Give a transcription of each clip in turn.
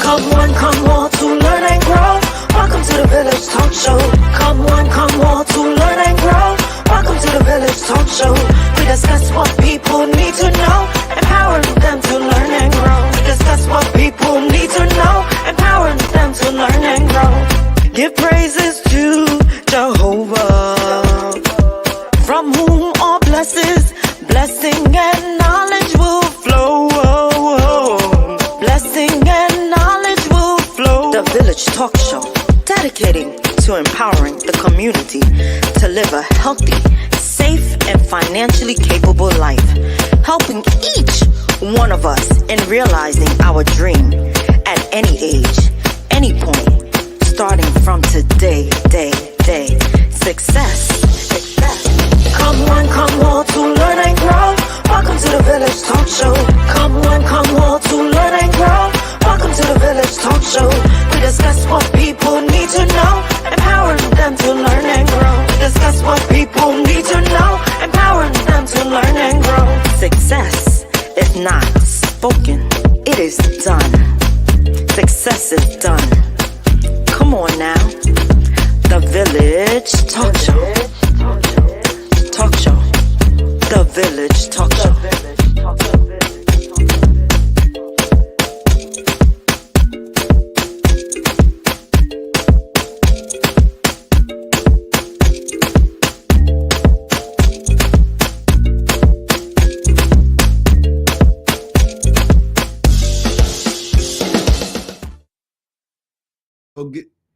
Come one, come all to learn and grow. Welcome to the Village Talk Show. Come one, come all to learn and grow. Welcome to the Village Talk Show. We discuss what people need to know, empowering them to learn and grow. We discuss what people need to know, empowering them to learn and grow. Give praises to Jehovah, from whom all blessing and knowledge will flow. Blessing and knowledge will flow. The Village Talk Show, dedicating to empowering the community to live a healthy, safe, and financially capable life, helping each one of us in realizing our dream at any age, any point, starting from today, day. Success. Come one, come all to learn and grow. Welcome to the Village Talk Show. Come one, come all to learn and grow. Welcome to the Village Talk Show. We discuss what people need to know, empowering them to learn and grow. We discuss what people need to know, empowering them to learn and grow. Success is not spoken, it is done. Success is done. Come on now. The Village Talk Show. Talk Show. The Village Talk Show.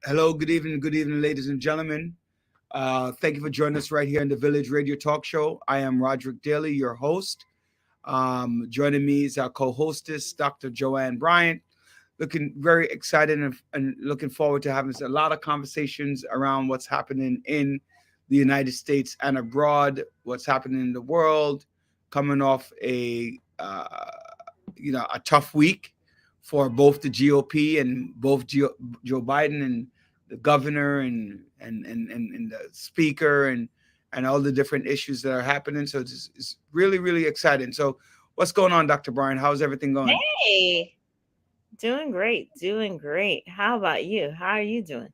Hello, good evening, ladies and gentlemen. Thank you for joining us right here in the Village Radio Talk Show. I am Roderick Daly, your host. Joining me is our co-hostess, Dr. Joanne Bryant. Looking very excited and looking forward to having a lot of conversations around what's happening in the United States and abroad, what's happening in the world, coming off a tough week for both the GOP and both Joe Biden and the governor and the speaker and all the different issues that are happening. So it's really, really exciting. So what's going on, Dr. Brian? How's everything going? Hey, doing great. How about you? How are you doing?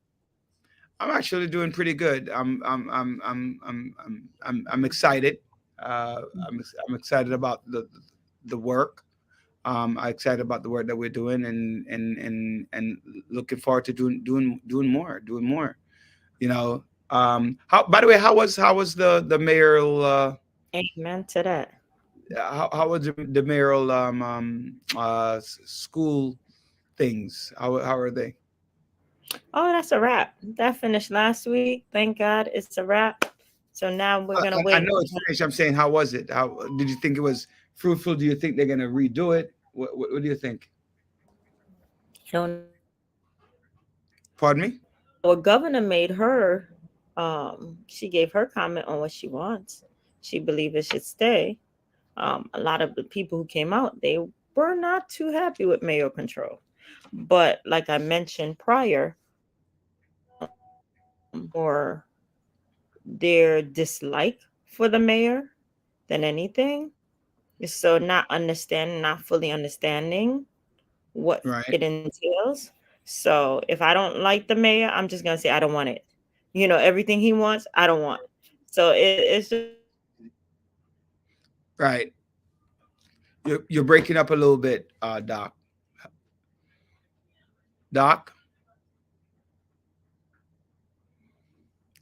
I'm actually doing pretty good. I'm excited. I'm excited about the work. I'm excited about the work that we're doing and looking forward to doing more. By the way, how was the mayoral Amen to that. how was the mayoral school things? How are they? Oh, that's a wrap. That finished last week. Thank God it's a wrap. So now we're gonna wait. I know it's finished. I'm saying, how was it? How did you think it was fruitful? Do you think they're gonna redo it? What do you think? So Pardon me? our governor made her she gave her comment on what she wants. She believed it should stay. A lot of the people who came out, they were not too happy with mayor control. But like I mentioned prior, or their dislike for the mayor than anything. So not fully understanding what it entails. So if I don't like the mayor, I'm just gonna say I don't want it. Everything he wants, I don't want. So it's just right. You're breaking up a little bit, Doc. Doc.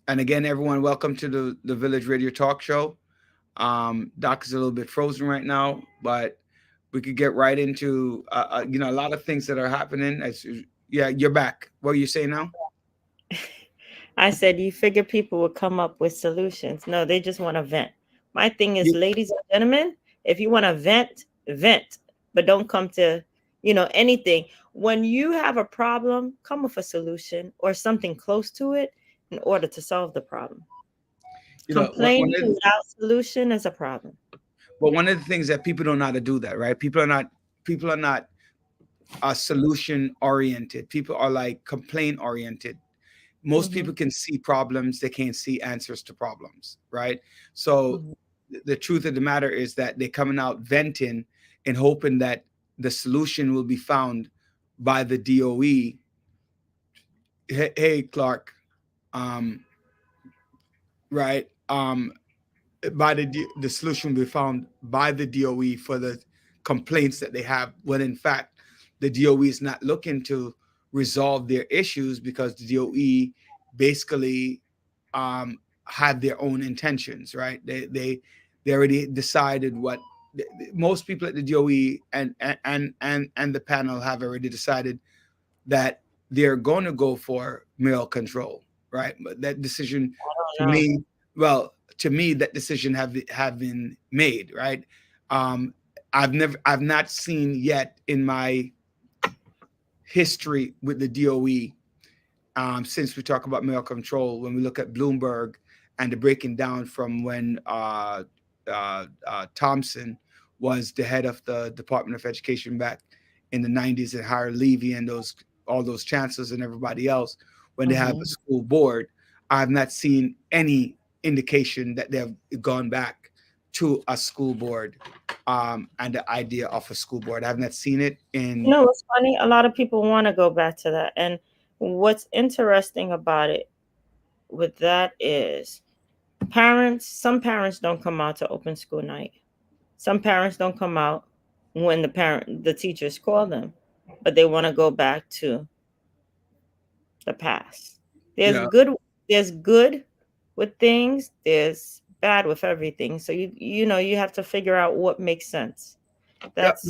And again, everyone, welcome to the Village Radio Talk Show. Doc is a little bit frozen right now, but we could get right into a lot of things that are happening. Yeah, you're back. What are you saying now? I said you figure people would come up with solutions. No, they just want to vent. My thing is, ladies and gentlemen, if you want to vent, but don't come to anything. When you have a problem, come with a solution or something close to it in order to solve the problem. Complaining without solution is a problem. But one of the things that people don't know how to do that, right? People are not solution oriented. People are like complaint oriented. Most people can see problems, they can't see answers to problems, right? So the truth of the matter is that they're coming out venting and hoping that the solution will be found by the DOE. Hey, Clark, um, right? By the solution will be found by the DOE for the complaints that they have, when in fact the DOE is not looking to resolve their issues, because the DOE basically had their own intentions, right? They already decided what most people at the DOE and the panel have already decided, that they're going to go for mail control, right? But that decision, to know. me, well, to me, that decision have been made, right? I've not seen yet in my history with the DOE, since we talk about mail control, when we look at Bloomberg and the breaking down from when Thompson was the head of the Department of Education back in the 90s, and hired Levy and all those chancellors and everybody else, when they have a school board, I have not seen any indication that they have gone back to a school board, and the idea of a school board. I have not seen it in. You know what's funny? A lot of people want to go back to that. And what's interesting about it with that is some parents don't come out to open school night. Some parents don't come out when the teachers call them, but they want to go back to the past. There's good with things, there's bad with everything. So you have to figure out what makes sense. But that's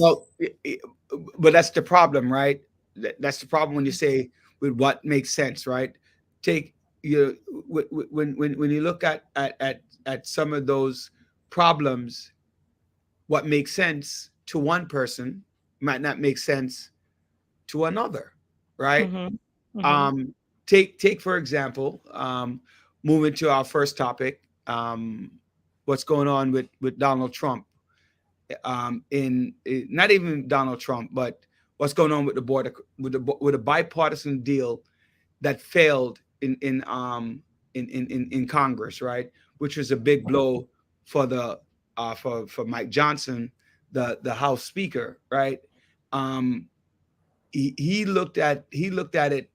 the problem, right? That's the problem when you say with what makes sense, right? Take when you look at some of those problems, what makes sense to one person might not make sense to another, right? Take for example, moving to our first topic, what's going on with Donald Trump, in not even Donald Trump, but what's going on with the border, with a bipartisan deal that failed in Congress, right? Which was a big blow for for Mike Johnson, the House Speaker, right? He looked at it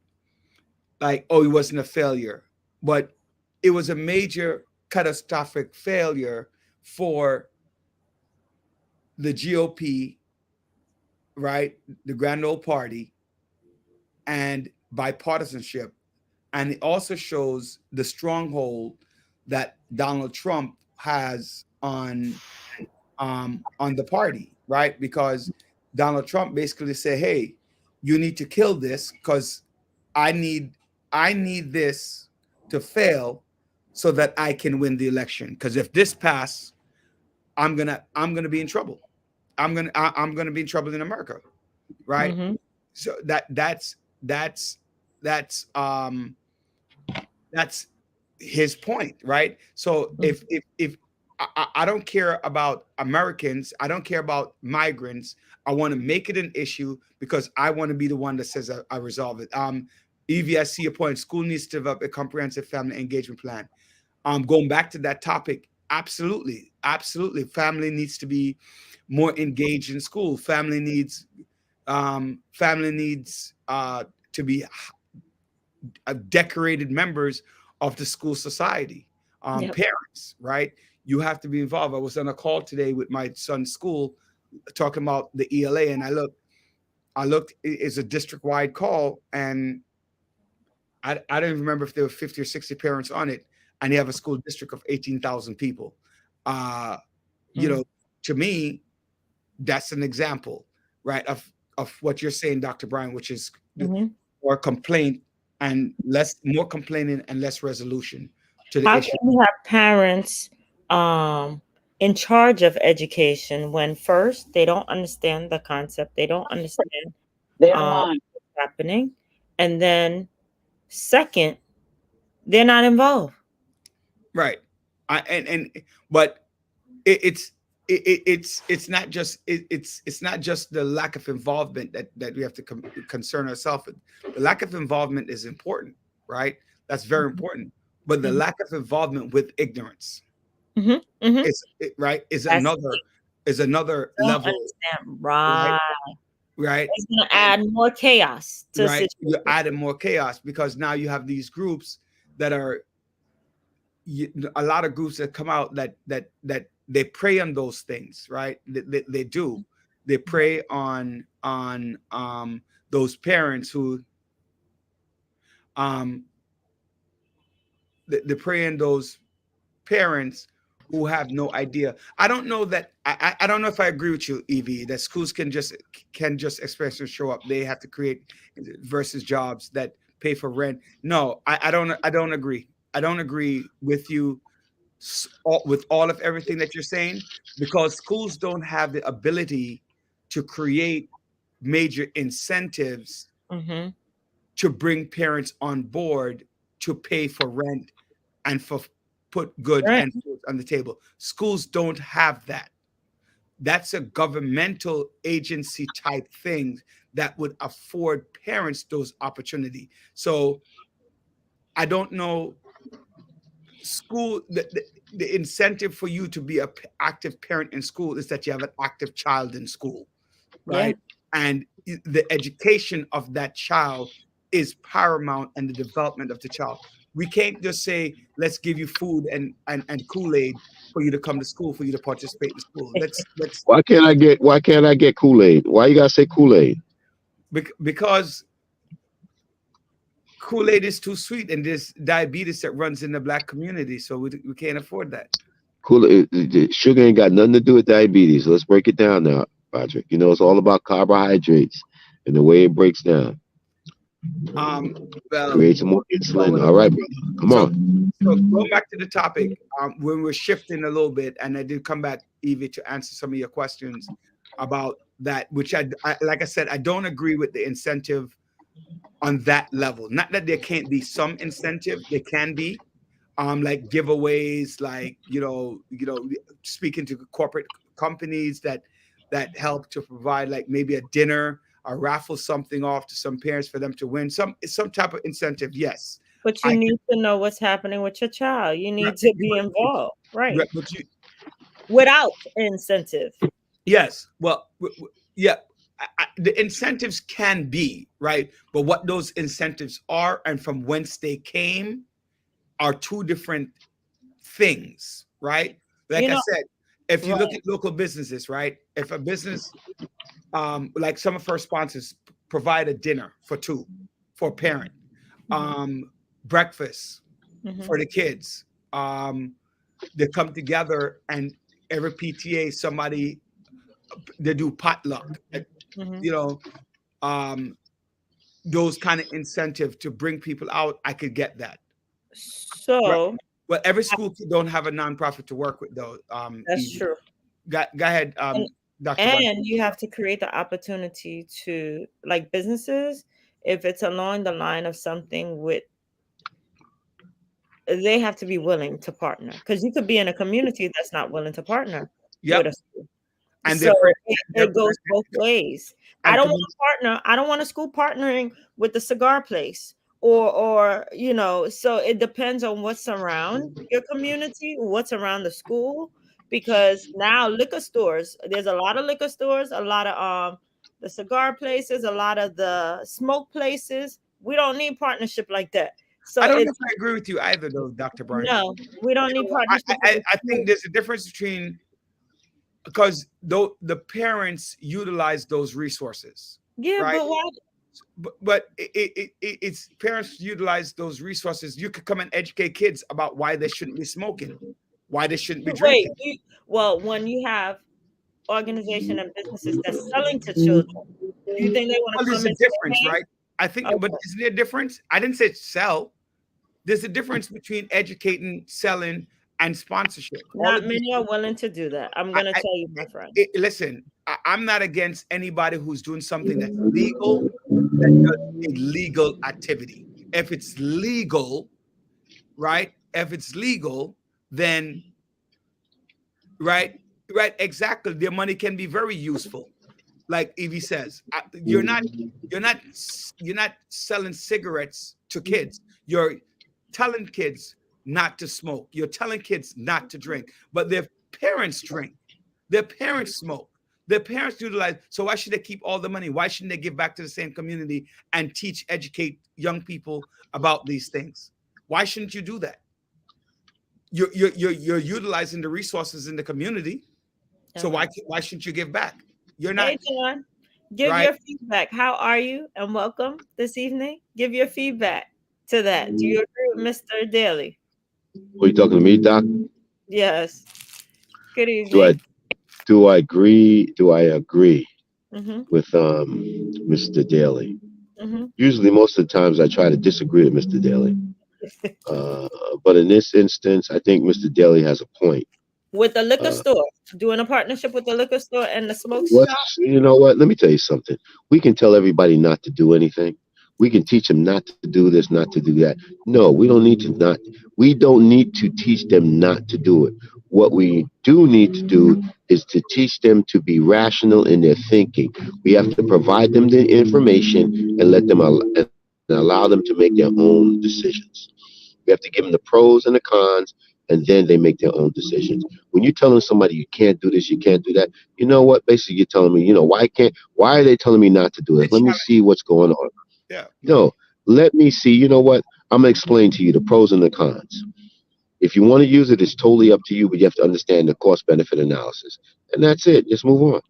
like, oh, it wasn't a failure, but it was a major catastrophic failure for the GOP, right? The Grand Old Party, and bipartisanship. And it also shows the stronghold that Donald Trump has on the party, right? Because Donald Trump basically said, hey, you need to kill this, because I need this to fail so that I can win the election. Because if this passes, I'm gonna be in trouble. I'm gonna be in trouble in America, right? So that's his point, right? So if I don't care about Americans, I don't care about migrants, I want to make it an issue because I want to be the one that says I resolve it. Evie, I see your point. School needs to develop a comprehensive family engagement plan. Going back to that topic, absolutely. Family needs to be more engaged in school. Family needs to be decorated members of the school society. Parents, right? You have to be involved. I was on a call today with my son's school talking about the ELA, and I looked, it's a district-wide call, and I don't even remember if there were 50 or 60 parents on it, and they have a school district of 18,000 people. You know, to me, that's an example, right, of what you're saying, Dr. Brian, which is more complaint and more complaining and less resolution to the issue. How can you have parents in charge of education when first they don't understand the concept, they don't understand what's happening, and then second, they're not involved. Right. But it's not just the lack of involvement that we have to concern ourselves with. The lack of involvement is important, right? That's very important. But the lack of involvement with ignorance, is another level. Right. right? It's going to add more chaos to Right, situation. you're adding more chaos because now you have these groups that are a lot of groups that come out that they prey on those things, right? They do. They prey on those parents who they prey on those parents who have no idea. I don't know that I don't know if I agree with you, Evie, that schools can just express show up. They have to create versus jobs that pay for rent. No, I don't agree. I don't agree with you with all of everything that you're saying, because schools don't have the ability to create major incentives to bring parents on board to pay for rent and for put good and food on the table. Schools don't have that. That's a governmental agency type thing that would afford parents those opportunity. So I don't know. School, the incentive for you to be an active parent in school is that you have an active child in school, right? And the education of that child is paramount in the development of the child. We can't just say, let's give you food and Kool-Aid for you to come to school, for you to participate in school. Let's Why can't I get Kool-Aid? Why you gotta say Kool-Aid? Because Kool-Aid is too sweet, and there's diabetes that runs in the Black community, so we can't afford that. Kool-Aid, sugar ain't got nothing to do with diabetes. Let's break it down now, Patrick. You know, it's all about carbohydrates and the way it breaks down. Well, create some more insulin. All right, brother. Come on. So going back to the topic, when we're shifting a little bit, and I did come back, Evie, to answer some of your questions about that, which I like I said, I don't agree with the incentive on that level. Not that there can't be some incentive, there can be, like giveaways, like speaking to corporate companies that help to provide like maybe a dinner, or raffle something off to some parents for them to win some type of incentive. Yes, but you need to know what's happening with your child. You need to be involved, right? But without incentive. Yes, well, yeah. The incentives can be right, but what those incentives are and from whence they came are two different things, right? Like I said, if you look at local businesses, right? If a business, like some of our sponsors, provide a dinner for a parent, breakfast for the kids, they come together, and every PTA somebody, they do potluck. Those kind of incentive to bring people out, I could get that. So, right. Well, every school don't have a nonprofit to work with, though. That's true. Go ahead, Dr. And you have to create the opportunity to, like businesses, if it's along the line of something with, they have to be willing to partner, because you could be in a community that's not willing to partner with a school. And so it goes both ways. I don't want to partner. I don't want a school partnering with the cigar place or so it depends on what's around your community, what's around the school, because now liquor stores, there's a lot of liquor stores, a lot of the cigar places, a lot of the smoke places. We don't need partnership like that. So I don't know if I agree with you either, though, Dr. Brian. No, we don't need partnership. I think there's a difference between, because the parents utilize those resources. Yeah, right? but why? But it's parents utilize those resources. You could come and educate kids about why they shouldn't be smoking, why they shouldn't be drinking. Well, when you have organizations and businesses that's selling to children, do you think they want to? There's a difference, right? I think, but isn't there a difference? I didn't say sell. There's a difference between educating, selling, and sponsorship. Not many are willing to do that. I'm going to tell you, my friend. Listen, I'm not against anybody who's doing something that's legal, that does illegal activity. If it's legal, right? If it's legal, then right, exactly. Their money can be very useful. Like Evie says, you're not selling cigarettes to kids. You're telling kids not to smoke. You're telling kids not to drink, but their parents drink. Their parents smoke. The parents utilize. So why should they keep all the money? Why shouldn't they give back to the same community and educate young people about these things? Why shouldn't you do that? You're utilizing the resources in the community. So why shouldn't you give back? You're not. Hey, John, give your feedback. How are you? And welcome this evening. Give your feedback to that. Do you agree with Mr. Daly? Are you talking to me, Doc? Yes. Good evening. Do I agree with Mr. Daly? Usually, most of the times, I try to disagree with Mr. Daly. But in this instance, I think Mr. Daly has a point. With the liquor store, doing a partnership with the liquor store and the smoke shop. You know what? Let me tell you something. We can tell everybody not to do anything. We can teach them not to do this, not to do that. No, we don't need to We don't need to teach them not to do it. What we do need to do is to teach them to be rational in their thinking. We have to provide them the information and let them allow them to make their own decisions. We have to give them the pros and the cons, and then they make their own decisions. When you're telling somebody you can't do this, you can't do that, you know what? Basically, you're telling me, why are they telling me not to do it? Let me see what's going on. Yeah. No, let me see. You know what? I'm going to explain to you the pros and the cons. If you want to use it, it's totally up to you, but you have to understand the cost-benefit analysis. And that's it. Just move on.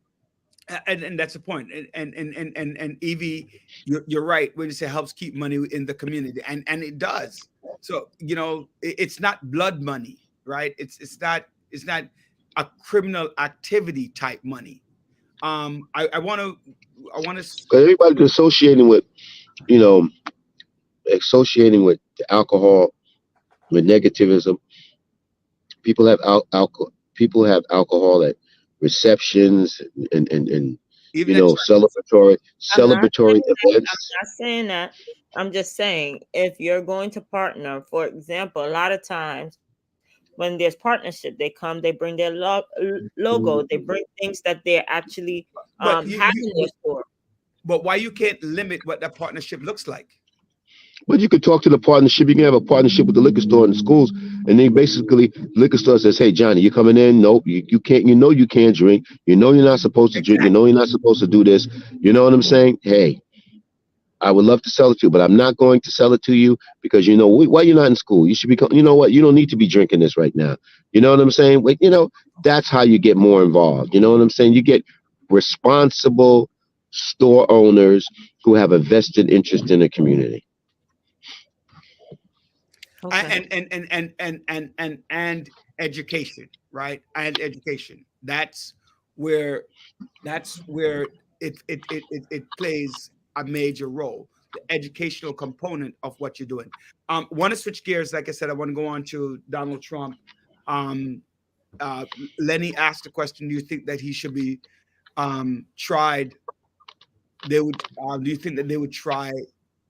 And that's the point. And Evie, you're right when you say helps keep money in the community, and it does. So it's not blood money, right? It's not a criminal activity type money. I want to. Everybody's associating with the alcohol, with negativism. People have alcohol. People have alcohol at receptions and celebratory events. I'm not saying that. I'm just saying if you're going to partner, for example, a lot of times when there's partnership, they bring their logo, they bring things that they're actually having their store. But why you can't limit what that partnership looks like? But you could talk to the partnership. You can have a partnership with the liquor store and the schools, and then basically liquor store says, "Hey, Johnny, you coming in? Nope, you can't. You can't drink. You're not supposed to drink. You're not supposed to do this. You know what I'm saying? Hey, I would love to sell it to you, but I'm not going to sell it to you because why you're not in school. You should be. You know what? You don't need to be drinking this right now. You know what I'm saying? Like, that's how you get more involved. You know what I'm saying? You get responsible store owners who have a vested interest in the community." Okay. And education, right? And education. That's where it plays a major role. The educational component of what you're doing. Want to switch gears? Like I said, I want to go on to Donald Trump. Lenny asked the question: do you think that he should be tried? Do you think that they would try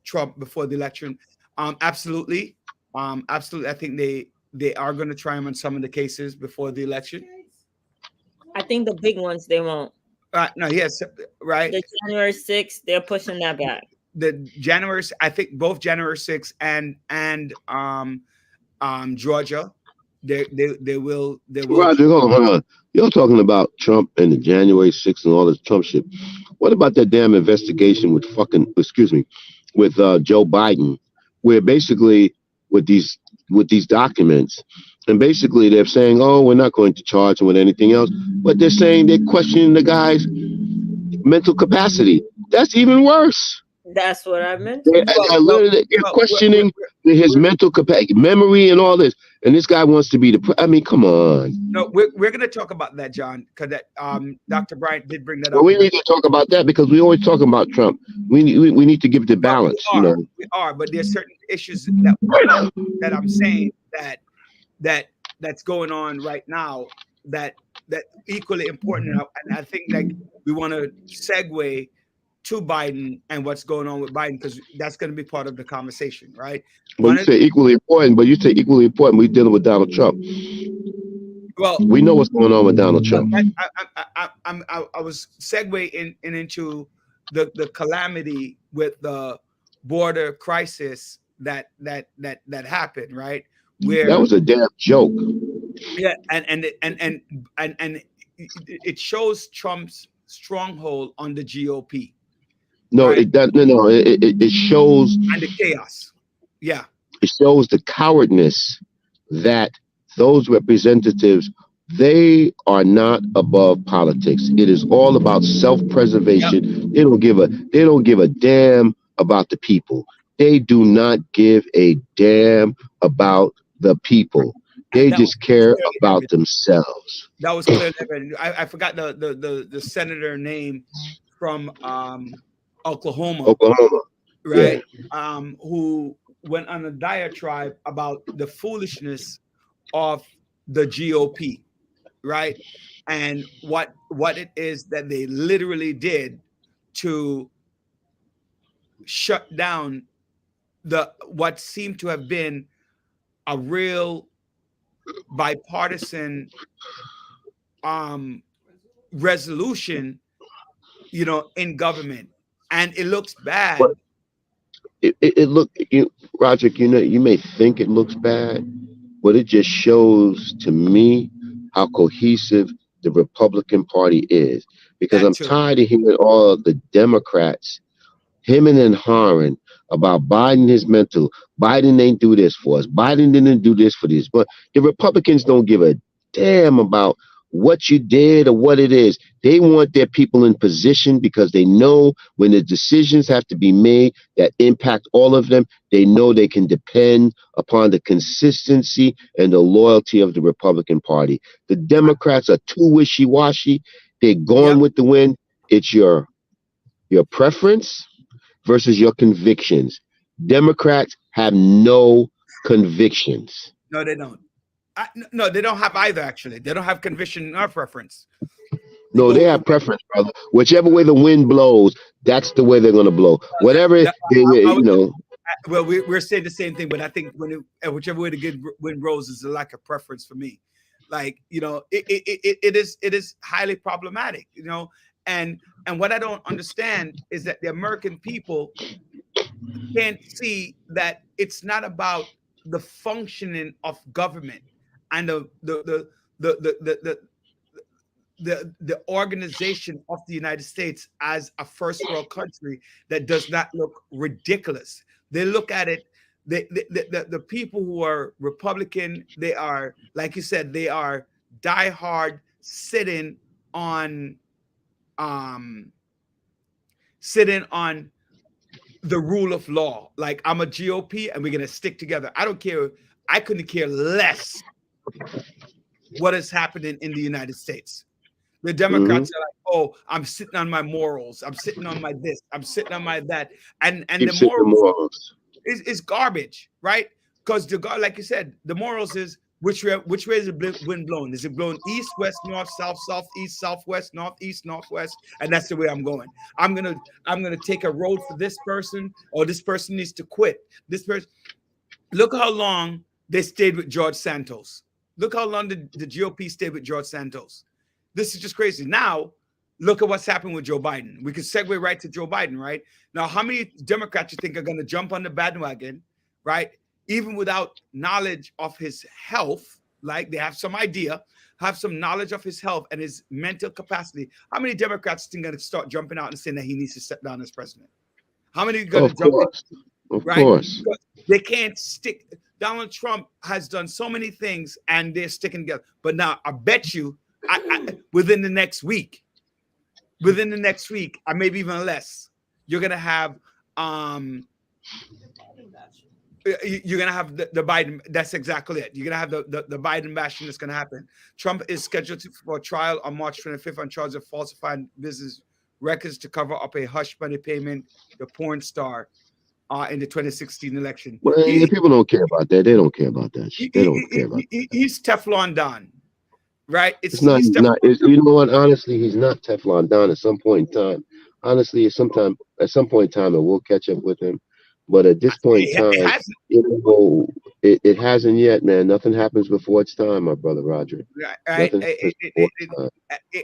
Trump before the election? Absolutely. Absolutely. I think they are going to try him on some of the cases before the election. I think the big ones they won't. No, yes, right. The January 6th, they're pushing that back. I think both January 6th and Georgia, they will. Roger, hold on. You're talking about Trump and the January 6th and all this Trump shit. What about that damn investigation with Joe Biden, where basically with these documents, and basically they're saying, "Oh, we're not going to charge him with anything else," but they're saying they're questioning the guy's mental capacity. That's even worse. That's what I meant. They're questioning his mental capacity, memory, and all this. And this guy wants to be come on. No, we're going to talk about that, John, because Dr. Bryant did bring that up. Well, we need to talk about that because we always talk about Trump. We need to give the balance. We are, but there's certain issues that I'm saying that's going on right now that equally important, and I think like we want to segue to Biden and what's going on with Biden, because that's going to be part of the conversation, right? Well, you say equally important, we're dealing with Donald Trump. Well, we know what's going on with Donald Trump. I was segueing into the calamity with the border crisis that happened, right? Where that was a damn joke. Yeah, and it shows Trump's stronghold on the GOP. No, right? it does. No. It shows And the chaos. Yeah. It shows the cowardness that those representatives, they are not above politics. It is all about self-preservation. Yep. They don't give a damn about the people. They do not give a damn about the people. They just care about themselves. That was clear. I forgot the senator name from Oklahoma. Right? Yeah. Who went on a diatribe about the foolishness of the GOP, right? And what it is that they literally did to shut down what seemed to have been a real bipartisan resolution, in government. And it looks bad. But Roger, you may think it looks bad, but it just shows to me how cohesive the Republican Party is. Because I'm tired of hearing all the Democrats hemming and hawing about Biden is mental. Biden ain't do this for us. Biden didn't do this for this. But the Republicans don't give a damn about what you did or what it is. They want their people in position because they know when the decisions have to be made that impact all of them, they know they can depend upon the consistency and the loyalty of the Republican Party. The Democrats are too wishy-washy. They're going with the wind. It's your preference versus your convictions. Democrats have no convictions. No, they don't. No, they don't have either, actually. They don't have conviction or preference. No, they have preference, brother. Whichever way the wind blows, that's the way they're going to blow. Whatever, Well, we're saying the same thing, but I think whichever way the good wind blows is a lack of preference for me. Like, it is highly problematic, and what I don't understand is that the American people can't see that it's not about the functioning of government and the organization of the United States as a first world country that does not look ridiculous. They look at it. The people who are Republican, they are, like you said, they are diehard sitting on the rule of law. Like, I'm a GOP and we're gonna stick together. I don't care. I couldn't care less what is happening in the United States. The Democrats are like, oh, I'm sitting on my morals. I'm sitting on my this. I'm sitting on my that. And the morals is garbage, right? Because like you said, the morals is which way is the wind blowing? Is it blowing east, west, north, south, southeast, southwest, northeast, northwest? And that's the way I'm going. I'm gonna take a road for this person, or this person needs to quit. This person. Look how long they stayed with George Santos. Look how long the GOP stayed with George Santos. This is just crazy. Now, look at what's happened with Joe Biden. We could segue right to Joe Biden, right? Now, how many Democrats you think are going to jump on the bandwagon, right? Even without knowledge of his health, like they have some idea, have some knowledge of his health and his mental capacity. How many Democrats think are going to start jumping out and saying that he needs to step down as president? How many are going to jump in? Of course. They can't stick. Donald Trump has done so many things and they're sticking together. But now I bet you within the next week, or maybe even less, you're going to have the Biden. That's exactly it. You're going to have the Biden bashing that's going to happen. Trump is scheduled for trial on March 25th on charge of falsifying business records to cover up a hush money payment, the porn star, in the 2016 election. Well, people don't care about that. They don't care about that. They don't care about that. He's Teflon Don, right? You know what? Honestly, he's not Teflon Don. At some point in time, honestly, at some point in time, it will catch up with him. But at this point in time, it hasn't yet, man. Nothing happens before it's time, my brother Roger. Right.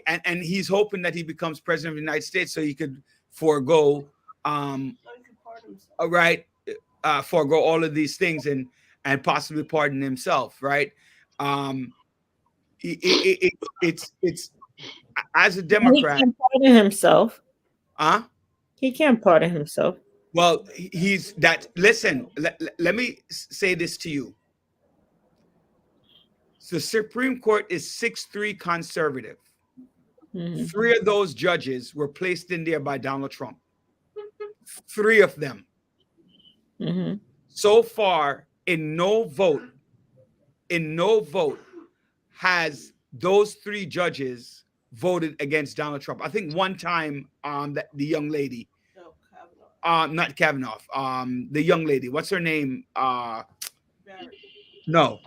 And he's hoping that he becomes president of the United States so he could forego forego all of these things and possibly pardon himself, right? as a He Democrat, can't pardon himself. huh? He can't pardon himself. Well, he's that. Listen, let me say this to you. The Supreme Court is 6-3 conservative. Mhm. 3 of those judges were placed in there by Donald Trump. 3 of them. Mhm. So far, in no vote has those 3 judges voted against Donald Trump. I think one time, that the young lady, not Kavanaugh, the young lady, what's her name? No,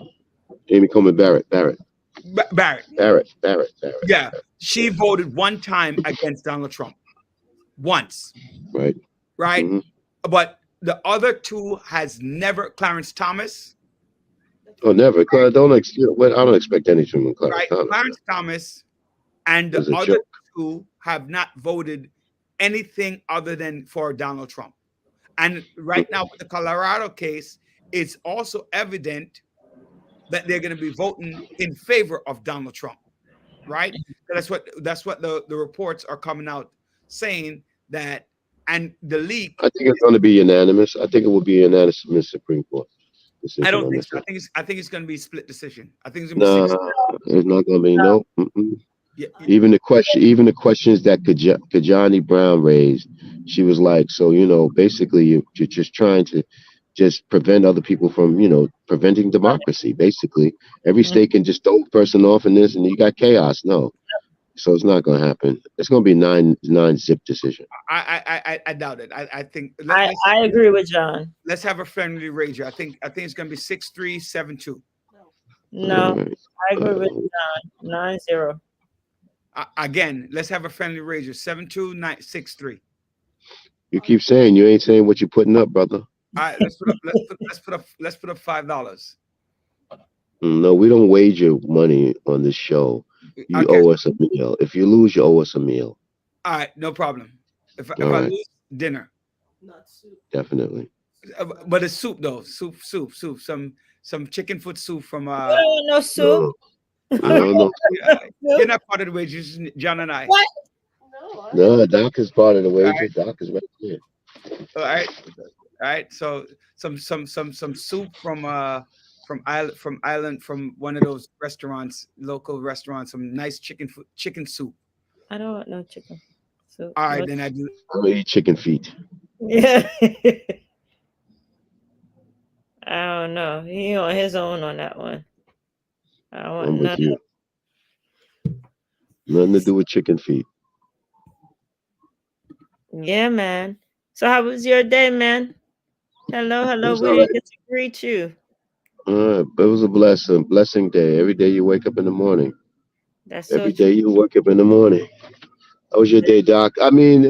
Amy Coney Barrett. Barrett. Barrett. Yeah, she voted one time against Donald Trump. Once, Right. right? Mhm. But the other 2 has never. Clarence Thomas, Oh, never. I don't expect anything from Clarence right? Thomas. Clarence Thomas and It was the a other joke. 2 have not voted anything other than for Donald Trump. And right now with the Colorado case, it's also evident that they're going to be voting in favor of Donald Trump, right? That's what the reports are coming out saying that, and the leak. I think it's going to be unanimous. I think it will be unanimous in the Supreme Court I decision don't on think this so. one. I think it's going to be a split decision. I think it's going to be Nah, 6. it's not going to be no. Mm-mm. Yeah, Even the questions that Kajani Brown raised, she was like, so basically you're just trying to just prevent other people from preventing democracy. Basically, every state can just throw a person off in this, and you got chaos. No, so it's not going to happen. It's going to be nine zip decision. I doubt it. I think I agree with John. let's have a friendly rager. I think it's going to be 6-3, 7-2. No, Right. I agree with John. 9-0. Again, let's have a friendly rager. 7-2, 6-3. You keep saying you ain't saying what you're putting up, brother. All right, let's put up $5. No, we don't wager money on this show. You Okay. owe us a meal. If you lose, you owe us a meal. All right, no problem. If I right. lose, dinner. Definitely. But it's soup though. Soup. Some chicken foot soup from I don't want no soup. No. You're not part of the wages, John and I. What? No, Doc is part of the wager. Doc is right there. All right. So some soup from one of those restaurants, local restaurants. Some nice chicken soup. I don't want no chicken soup. All right, then I do. I'm gonna eat chicken feet. Yeah. I don't know. He on his own on that one. I don't want I'm with none. you. Nothing to do with chicken feet. Yeah, man. So how was your day, man? Hello. was We all didn't right. get to greet you. It was a blessing day. Every day you wake up in the morning. That's so Every true. day you wake up in the morning. How was your day, Doc? I mean,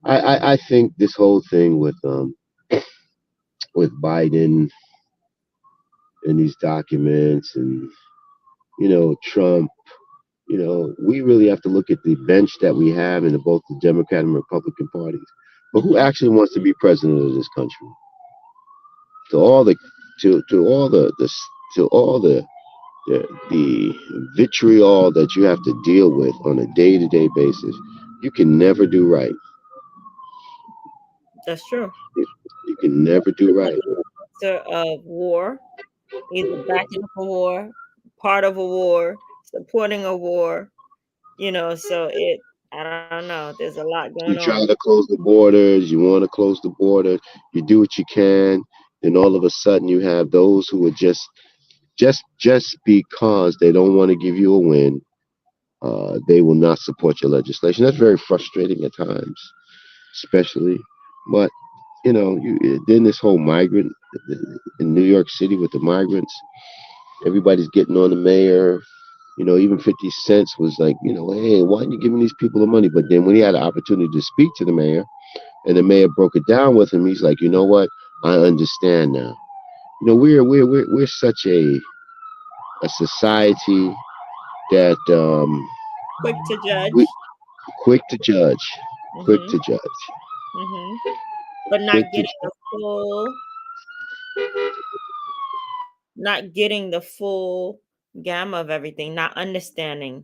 I think this whole thing with Biden and these documents and Trump, we really have to look at the bench that we have in both the Democrat and Republican parties. But who actually wants to be president of this country? To all the vitriol that you have to deal with on a day-to-day basis, you can never do right. That's true. You can never do right. Of war, either backing up a war, part of a war, supporting a war. So I don't know. There's a lot going You on. try to close the borders. You want to close the border. You do what you can. Then all of a sudden, you have those who are just because they don't want to give you a win, they will not support your legislation. That's very frustrating at times, especially. But then this whole migrant in New York City with the migrants, everybody's getting on the mayor. Even 50 Cent was like, hey, why aren't you giving these people the money? But then when he had an opportunity to speak to the mayor, and the mayor broke it down with him, he's like, you know what? I understand now. We're such a society that Quick to judge. Quick to judge. But not Quick to getting the full gamma of everything, not understanding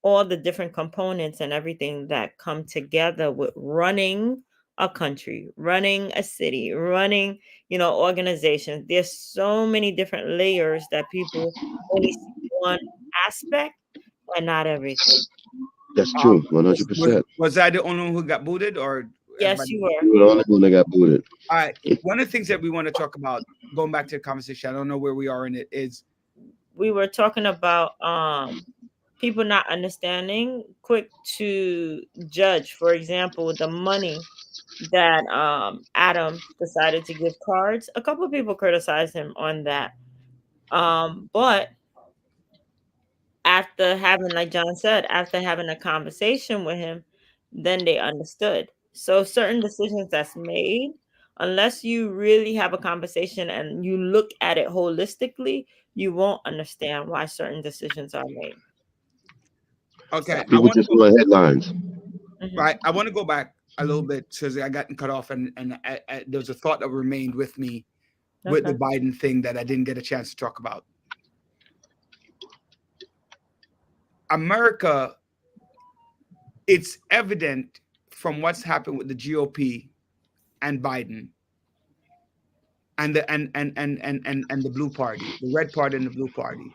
all the different components and everything that come together with running a country, running a city, running, organizations. There's so many different layers that people only see one aspect and not everything. That's true, Was, 100%. was I the only one who got booted, or Yes, everybody? you were. You were the only one that got booted. All right. One of the things that we want to talk about, going back to the conversation, I don't know where we are in it, is We were talking about people not understanding, quick to judge. For example, the money that Adam decided to give cards. A couple of people criticized him on that. But after having, like John said, after having a conversation with him, then they understood. So certain decisions that's made, unless you really have a conversation and you look at it holistically, you won't understand why certain decisions are made. okay. I People want to just go, want headlines. right. I want to go back a little bit because I got cut off, and there was a thought that remained with me with the Okay. Biden thing that I didn't get a chance to talk about. America, it's evident from what's happened with the GOP and Biden and the and the blue party, the red party and the blue party,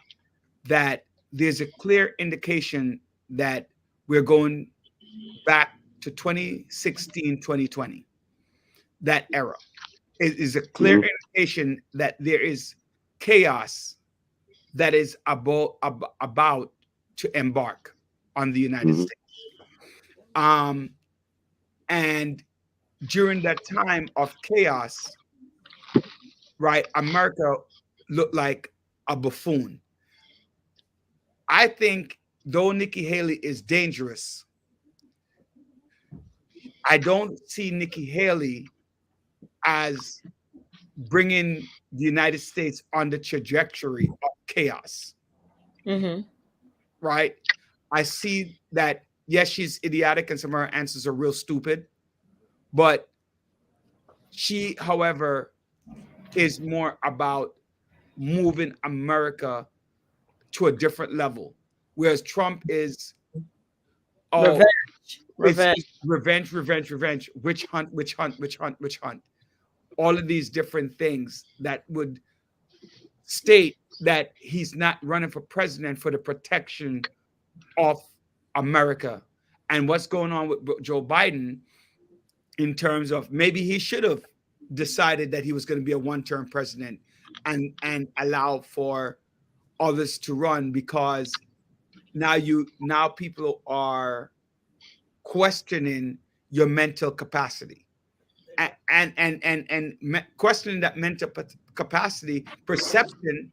that there's a clear indication that we're going back to 2016, 2020. That era is a clear indication that there is chaos that is about to embark on the United States. And during that time of chaos, right, America looked like a buffoon. I think though Nikki Haley is dangerous, I don't see Nikki Haley as bringing the United States on the trajectory of chaos. Mm-hmm. Right? I see that, yes, she's idiotic and some of her answers are real stupid, but she, however, is more about moving America to a different level, whereas Trump is revenge, witch hunt, all of these different things that would state that he's not running for president for the protection of America. And what's going on with Joe Biden in terms of maybe he should have decided that he was going to be a one-term president and allow for others to run, because now people are questioning your mental capacity and questioning that mental capacity. Perception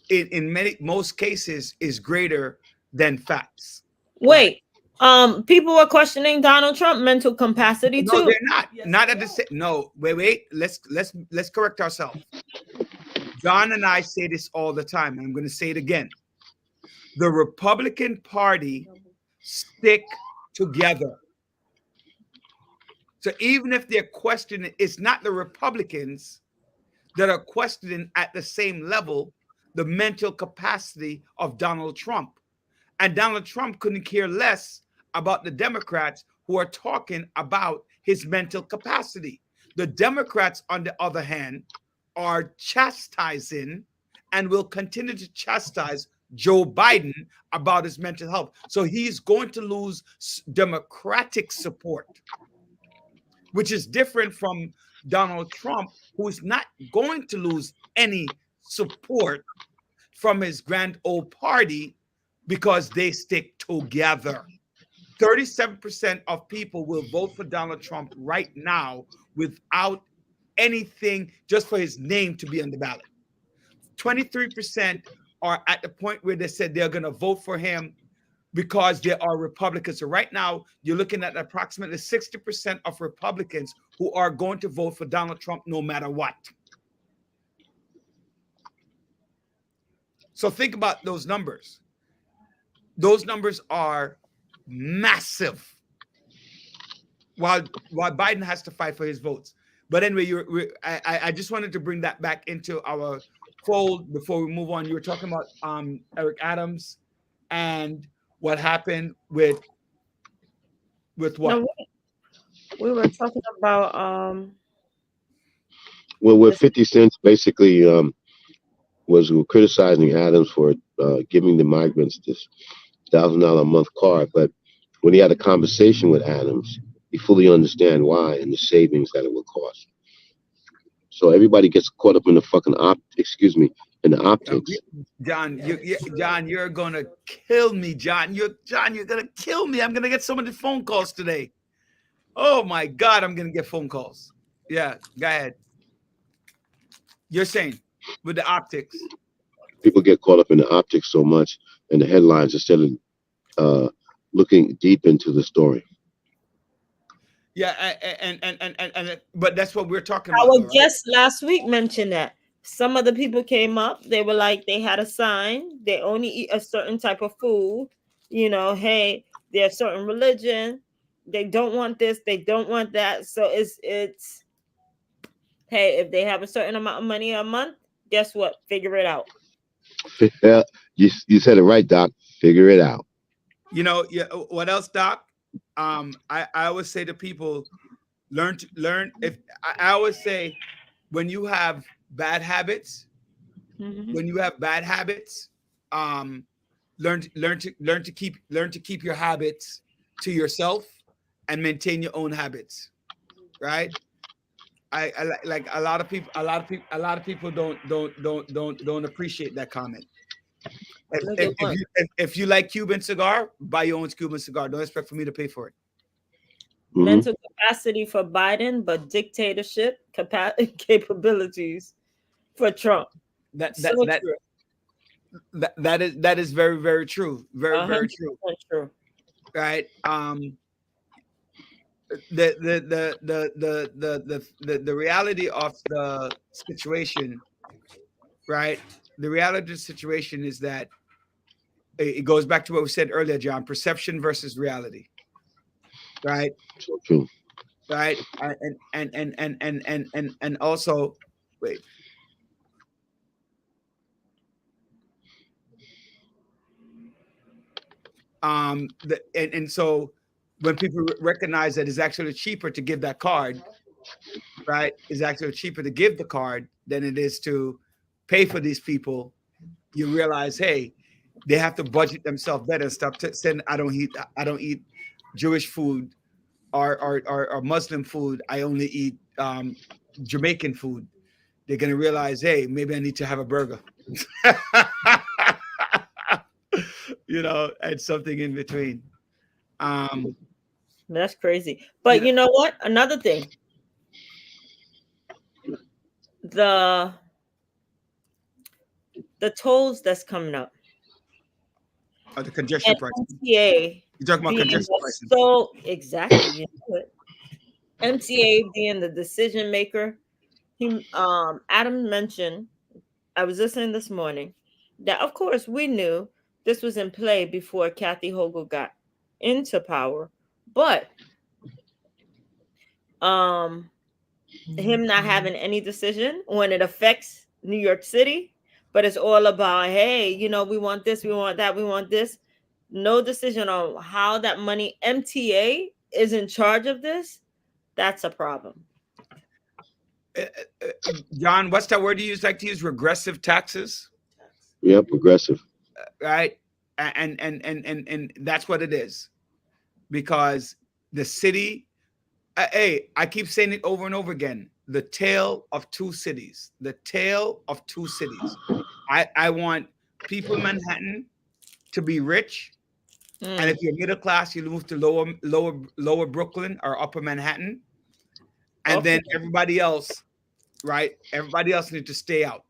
in most cases is greater than facts. Wait, people were questioning Donald Trump mental capacity No, too. they're not. Not at the same. No, wait. Let's correct ourselves. John and I say this all the time, and I'm going to say it again. The Republican Party stick together. So even if they're questioning, it's not the Republicans that are questioning at the same level the mental capacity of Donald Trump. And Donald Trump couldn't care less about the Democrats who are talking about his mental capacity. The Democrats, on the other hand, are chastising and will continue to chastise Joe Biden about his mental health. So he's going to lose Democratic support, which is different from Donald Trump, who is not going to lose any support from his grand old party because they stick together. 37% of people will vote for Donald Trump right now without anything, just for his name to be on the ballot. 23% are at the point where they said they're going to vote for him because there are Republicans. So right now, you're looking at approximately 60% of Republicans who are going to vote for Donald Trump no matter what. So think about those numbers. Those numbers are massive. While Biden has to fight for his votes. But anyway, I just wanted to bring that back into our fold before we move on. You were talking about Eric Adams and what happened with what? No, we were talking about Well, with 50 Cent basically was criticizing Adams for giving the migrants this $1,000 a month card, but when he had a conversation with Adams, he fully understand why and the savings that it would cost. So everybody gets caught up in the fucking in the optics. John, you're gonna kill me, John. You're gonna kill me. I'm gonna get so many phone calls today. Oh my God, I'm gonna get phone calls. Yeah, go ahead. You're saying with the optics. People get caught up in the optics so much and the headlines instead of looking deep into the story. Yeah, and but that's what we're talking about. Our guest last week mentioned that some of the people came up. They were like, they had a sign. They only eat a certain type of food. You know, hey, they're a certain religion. They don't want this. They don't want that. So it's hey, if they have a certain amount of money a month, guess what? Figure it out. Yeah, you said it right, Doc. Figure it out. You know, yeah. What else, Doc? I always say to people, learn. If I always say, when you have bad habits, learn to keep your habits to yourself and maintain your own habits, right? I like a lot of people don't appreciate that comment. If you like Cuban cigar, buy your own Cuban cigar. Don't expect for me to pay for it. Mental capacity for Biden, but dictatorship capabilities for Trump. That is very, very true. Very, very true. True. Right. The reality of the situation, right? The reality of the situation is that it goes back to what we said earlier, John. Perception versus reality, right? So true. Right. And also, wait. So when people recognize that it's actually cheaper to give that card, right? It's actually cheaper to give the card than it is to pay for these people. You realize, hey, they have to budget themselves better. Stop saying I don't eat Jewish food or Muslim food. I only eat Jamaican food. They're gonna realize, hey, maybe I need to have a burger. You know, and something in between. That's crazy. But you know what? Another thing. The tolls that's coming up. Oh, the congestion price. MTA. You're talking about congestion prices. So exactly. You know it. MTA being the decision maker. Adam mentioned, I was listening this morning, that of course we knew this was in play before Kathy Hochul got into power, but him not having any decision when it affects New York City, but it's all about, hey, you know, we want this, we want that, we want this. No decision on how that money, MTA is in charge of this. That's a problem. John, what's that word you like to use? Regressive taxes? Yeah, progressive. Right. And that's what it is. Because the city, hey, I keep saying it over and over again. The tale of two cities. The tale of two cities. I want people in Manhattan to be rich. And if you're middle class, you move to lower Brooklyn or upper Manhattan. And then everybody else, right? Everybody else needs to stay out.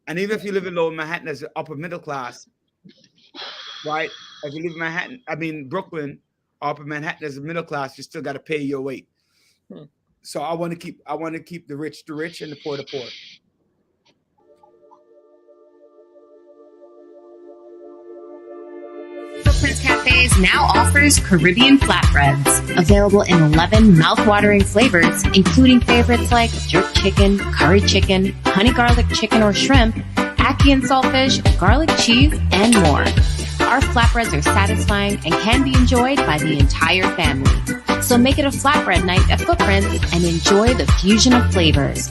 And even if you live in lower Manhattan as an upper middle class, right? If you live in Brooklyn, upper Manhattan as a middle class, you still got to pay your weight. So I want to keep the rich and the poor the poor. Footprints Cafes now offers Caribbean flatbreads, available in 11 mouth-watering flavors, including favorites like jerk chicken, curry chicken, honey garlic chicken or shrimp, ackee and saltfish, garlic cheese, and more. our flatbreads are satisfying and can be enjoyed by the entire family. So make it a flatbread night at Footprints and enjoy the fusion of flavors.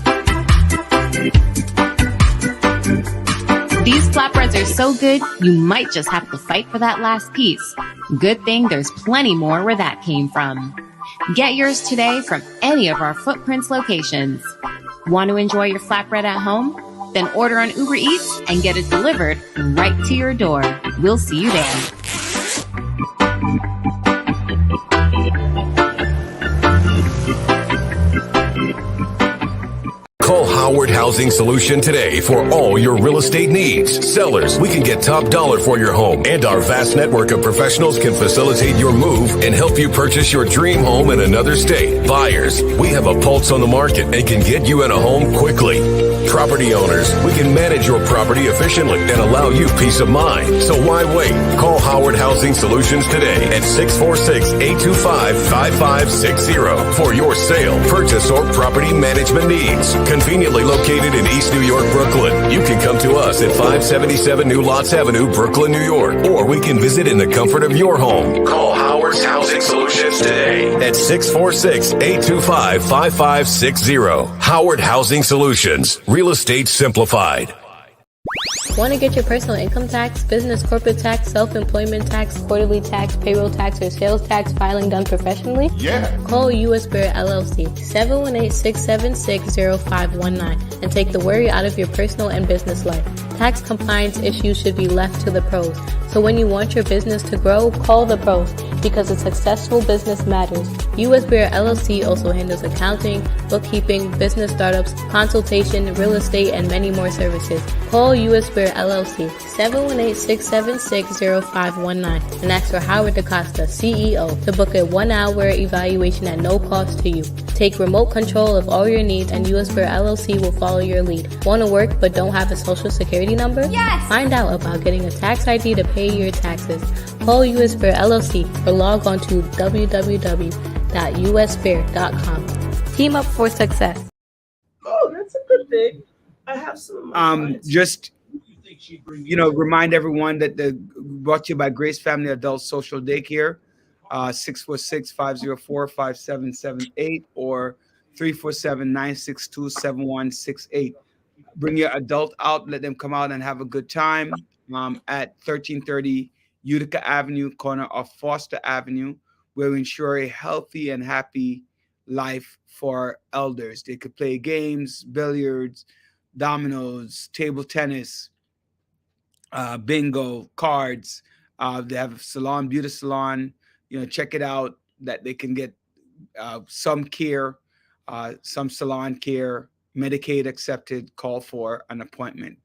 These flatbreads are so good, you might just have to fight for that last piece. Good thing there's plenty more where that came from. Get yours today from any of our Footprints locations. Want to enjoy your flatbread at home? Then order on Uber Eats and get it delivered right to your door. We'll see you there. Call Howard Housing Solution today for all your real estate needs. Sellers, we can get top dollar for your home, and our vast network of professionals can facilitate your move and help you purchase your dream home in another state. Buyers, we have a pulse on the market and can get you in a home quickly. Property owners, we can manage your property efficiently and allow you peace of mind. So why wait? Call Howard Housing Solutions today at 646-825-5560 for your sale, purchase, or property management needs. Conveniently located in East New York, Brooklyn. You can come to us at 577 New Lots Avenue, Brooklyn, New York, or we can visit in the comfort of your home. Call Howard's Housing Solutions today at 646-825-5560. Howard Housing Solutions. Real estate simplified. Want to get your personal income tax, business corporate tax, self-employment tax, quarterly tax, payroll tax, or sales tax filing done professionally? Yeah. Call U.S. Spirit LLC 718-676-0519 and take the worry out of your personal and business life. Tax compliance issues should be left to the pros. So when you want your business to grow, call the pros because a successful business matters. U.S. Spirit LLC also handles accounting, bookkeeping, business startups, consultation, real estate, and many more services. Call U.S. Spirit LLC 718-676-0519 and ask for Howard DaCosta, CEO, to book a 1-hour evaluation at no cost to you. Take remote control of all your needs and U.S. Spirit LLC will follow your lead. Want to work but don't have a social security number? Yes! Find out about getting a tax ID to pay your taxes. Call U.S. Spirit LLC or log on to www.usspirit.com. Team up for success. Oh, that's a good thing. I have some. Just remind everyone that brought to you by Grace Family Adult Social Daycare, 646-504-5778 or 347-962-7168. Bring your adult out, let them come out and have a good time at 1330 Utica Avenue, corner of Foster Avenue, where we ensure a healthy and happy life for elders. They could play games, billiards, dominoes, table tennis, bingo, cards. They have a salon, beauty salon. Check it out. That they can get some care, some salon care, Medicaid accepted. Call for an appointment.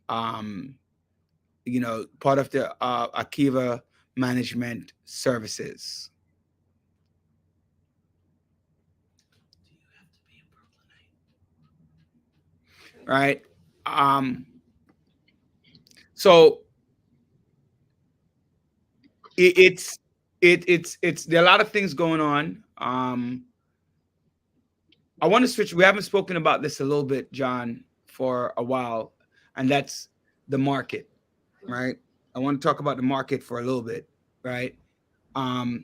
Part of the Akiva Management Services. Right. So it's there are a lot of things going on. I want to switch. We haven't spoken about this a little bit, John, for a while, and that's the market, right? I want to talk about the market for a little bit, right? I've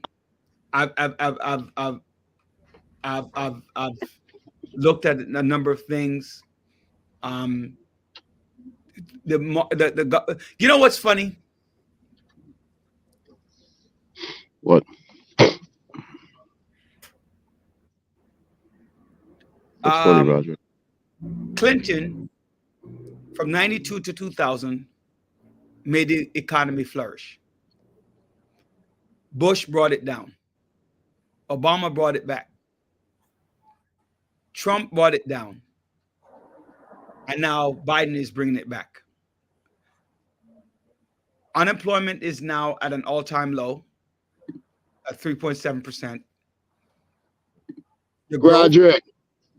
looked at a number of things. You know what's funny? What? What's funny, Roger? Clinton, from 92 to 2000, made the economy flourish. Bush brought it down. Obama brought it back. Trump brought it down. And now Biden is bringing it back. Unemployment is now at an all-time low at 3.7%. Roger.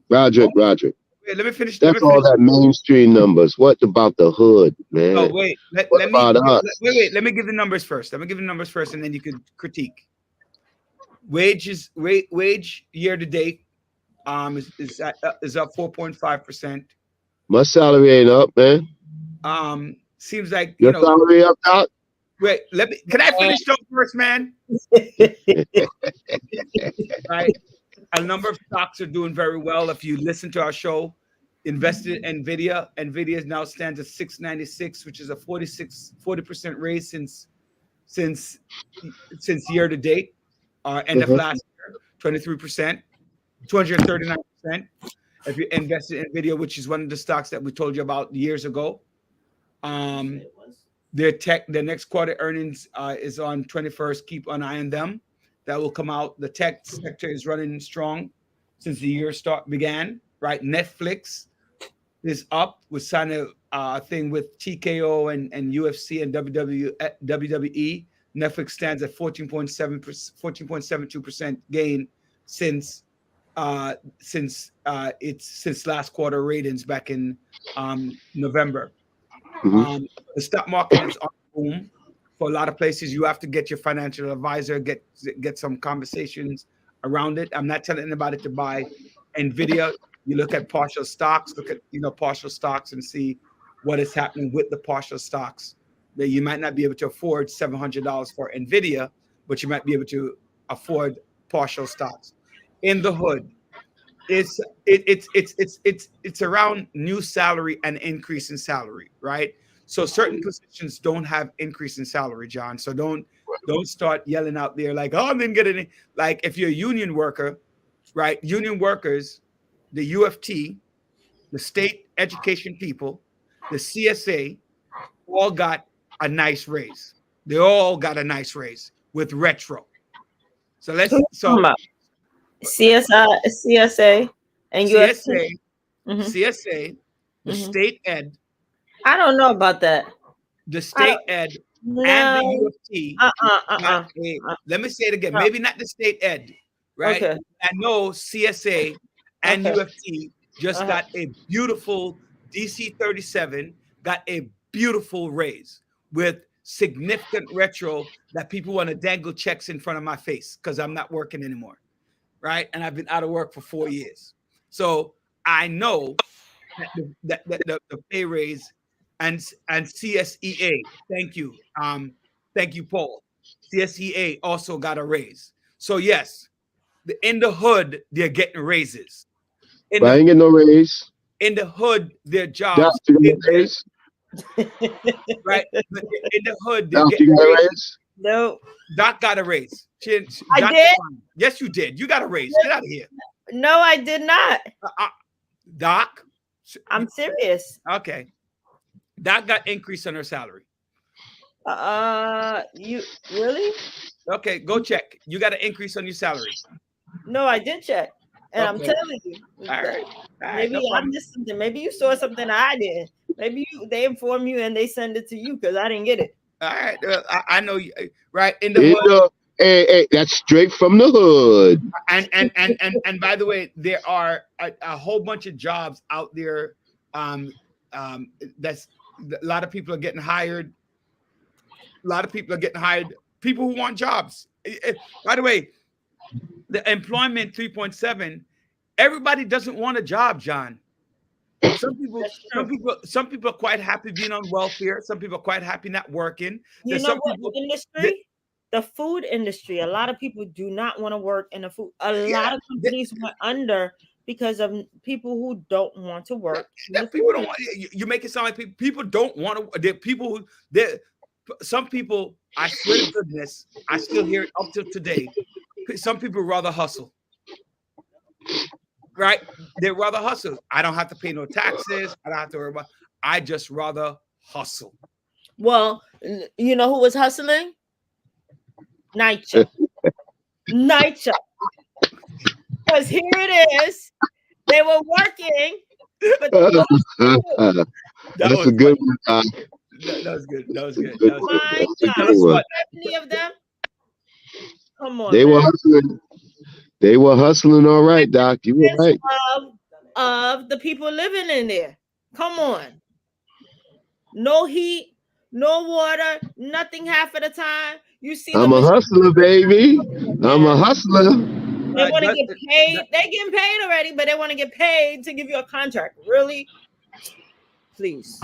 Wait, let me finish. That's all that mainstream numbers. What about the hood, man? No, wait. Let me give the numbers first. And then you can critique. Wage year to date is up 4.5%. My salary ain't up, man. Seems like your salary up, Doc? Wait, can I finish though first, man? Right. A number of stocks are doing very well. If you listen to our show, invested in Nvidia. Nvidia now stands at 696, which is a 40% raise since year to date. End of last year, 23%, 239%. If you invested in Nvidia, which is one of the stocks that we told you about years ago. Their next quarter earnings is on 21st. Keep an eye on them. That will come out. The tech sector is running strong since the year began. Right, Netflix is up. We signed a thing with TKO and UFC and WWE. Netflix stands at 14.72% gain since last quarter ratings back in November. The stock market is on boom for a lot of places. You have to get your financial advisor, get some conversations around it. I'm not telling anybody to buy Nvidia. You look at partial stocks, partial stocks and see what is happening with the partial stocks. That you might not be able to afford $700 for Nvidia, but you might be able to afford partial stocks. In the hood, it's around new salary and increase in salary, right? So certain positions don't have increase in salary, John. So don't start yelling out there like, oh, I didn't get any. Like if you're a union worker, right? Union workers, the UFT, the state education people, the CSA, all got a nice raise. They all got a nice raise with retro. So CSA and UFT. CSA, the state ed. I don't know about that. The state ed and the UFT. Let me say it again. Maybe not the state ed, right? Okay. I know CSA and UFT just got a beautiful DC 37, got a beautiful raise with significant retro that people want to dangle checks in front of my face because I'm not working anymore, right? And I've been out of work for 4 years. So I know that the pay raise and CSEA, thank you, Paul. CSEA also got a raise. So yes, in the hood, they're getting raises. I ain't getting no raise. In the hood, their jobs. Right? In the hood, they're getting raises. No. Doc got a raise. I did? Yes, you did. You got a raise. Get out of here. No, I did not. Doc? I'm serious. Okay. Doc got increase on her salary. You really? Okay, go check. You got an increase on your salary. No, I did check. And I'm telling you. All right. Maybe I missed something. Maybe you saw something I did. Maybe they inform you and they send it to you because I didn't get it. All right. I know you, right? In the hood. Hey, that's straight from the hood. And by the way, there are a whole bunch of jobs out there. That's a lot of people are getting hired. A lot of people are getting hired. People who want jobs. By the way, the employment 3.7. Everybody doesn't want a job, John. Some people are quite happy being on welfare. Some people are quite happy not working. You know what industry? The food industry. A lot of people do not want to work in the food. A lot of companies went under because of people who don't want to work. People don't want. You make it sound like people don't want to. Some people. I swear to goodness, I still hear it up to today. Some people rather hustle. Right? They rather hustle. I don't have to pay no taxes. I don't have to worry about. I just rather hustle. Well, you know who was hustling? NYCHA. NYCHA. Because here it is. They were working. But that's a good one. That was good. That was good. My God. Many of them? Come on. They were hustling. They were hustling all right, Doc. You were right. Of the people living in there. Come on. No heat, no water, nothing half of the time. You see, I'm a hustler, baby. I'm a hustler. They want to get paid. They're getting paid already, but they want to get paid to give you a contract. Really? Please.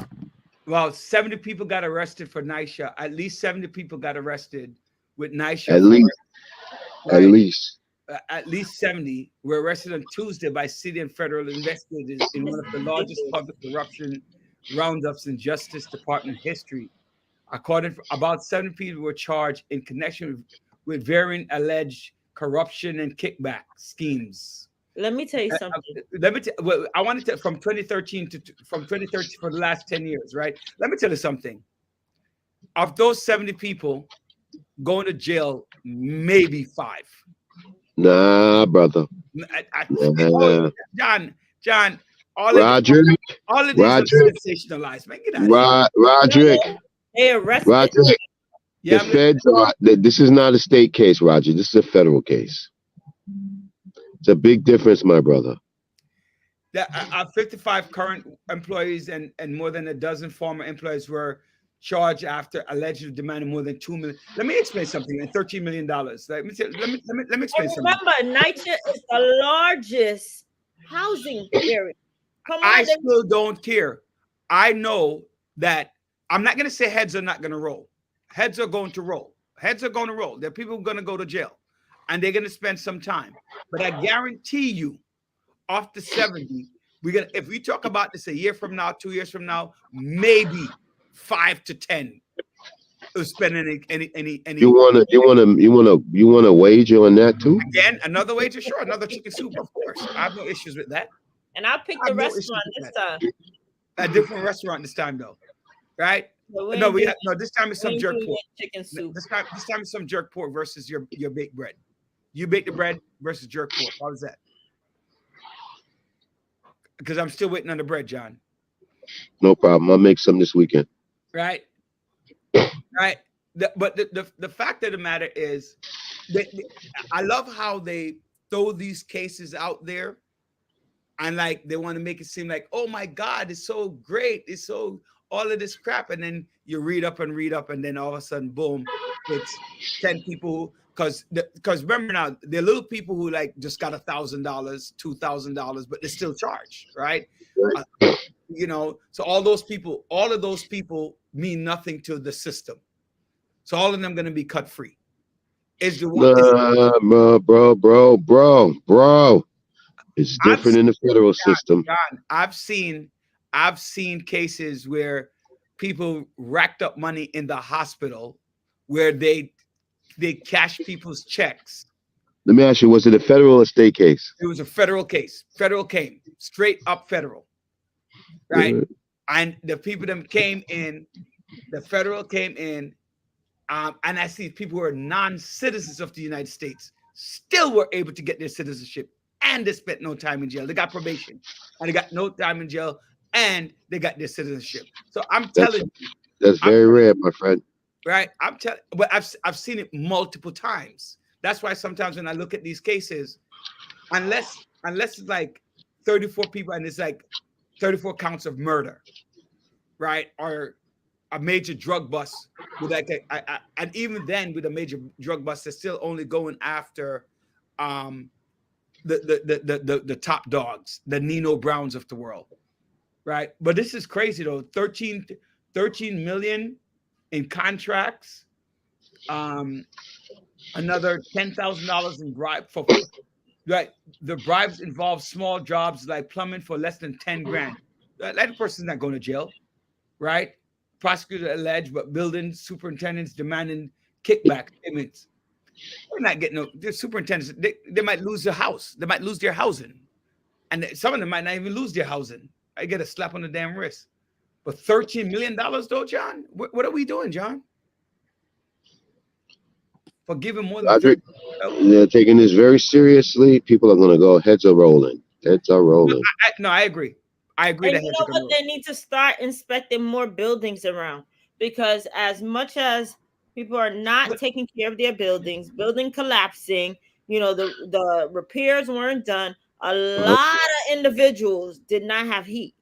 Well, 70 people got arrested for NYCHA. At least 70 people got arrested with NYCHA. At least. Right? At least. At least 70 were arrested on Tuesday by city and federal investigators in one of the largest public corruption roundups in Justice Department history. According to about 70 people were charged in connection with varying alleged corruption and kickback schemes. Let me tell you something. Well, I wanted to from 2013 for the last 10 years, right? Let me tell you something. Of those 70 people going to jail, maybe 5. Nah, brother. John, all of these are sensationalized. Man, get out Roderick. They arrested. Roderick. The feds are. This is not a state case, Roger. This is a federal case. It's a big difference, my brother. There are 55 current employees and more than a dozen former employees were charged after allegedly demanding more than $2 million. Let me explain something. And $13 million. Let me explain something. Remember, NYCHA is the largest housing area. I still don't care. I know that I'm not going to say heads are not going to roll. Heads are going to roll. Heads are going to roll. There are people who are going to go to jail, and they're going to spend some time. But I guarantee you, off the 70, if we talk about this a year from now, 2 years from now, maybe 5 to 10 will spend any. You wanna wager on that too? Again, another wager, sure, another chicken soup, of course. I have no issues with that. And I'll pick the restaurant this time. A different restaurant this time, though, right? No, this time it's some jerk pork. Chicken soup. This time it's some jerk pork versus your baked bread. You bake the bread versus jerk pork. How is that? Because I'm still waiting on the bread, John. No problem. I'll make some this weekend. Right. Right. But the fact of the matter is, I love how they throw these cases out there, and like they want to make it seem like, oh my God, it's so great, it's so all of this crap, and then you read up, and then all of a sudden, boom, it's 10 people. Because remember now, there are little people who like just got $1,000, $2,000, but they're still charged, right? So all of those people mean nothing to the system. So all of them going to be cut free. Is the one, bro. It's different in the federal system. John, I've seen cases where people racked up money in the hospital where they cash people's checks. Let me ask you, was it a federal or state case? It was a federal case. Federal came straight up federal, right? And the people that came in, the federal came in, and I see people who are non-citizens of the United States still were able to get their citizenship, and they spent no time in jail. They got probation, and they got no time in jail, and they got their citizenship. So I'm telling you, that's very rare, my friend. Right, I'm telling, but I've seen it multiple times. That's why sometimes when I look at these cases, unless it's like 34 people and it's like 34 counts of murder, right, or a major drug bust with like and even then with a major drug bust, they're still only going after the top dogs, the Nino Browns of the world, right? But this is crazy though. 13 million. In contracts, another $10,000 in bribe for right. The bribes involve small jobs like plumbing for less than 10 grand. That person's not going to jail, right? Prosecutor alleged, but building superintendents demanding kickback payments. They're not getting the superintendents. They might lose their house. They might lose their housing, and some of them might not even lose their housing. I get a slap on the damn wrist. But $13 million though, John? What are we doing, John? For giving more than they're taking this very seriously. People are going to go, heads are rolling. Heads are rolling. No, I agree. And you know what? They need to start inspecting more buildings around, because as much as people are not taking care of their building collapsing, the repairs weren't done. A lot of individuals did not have heat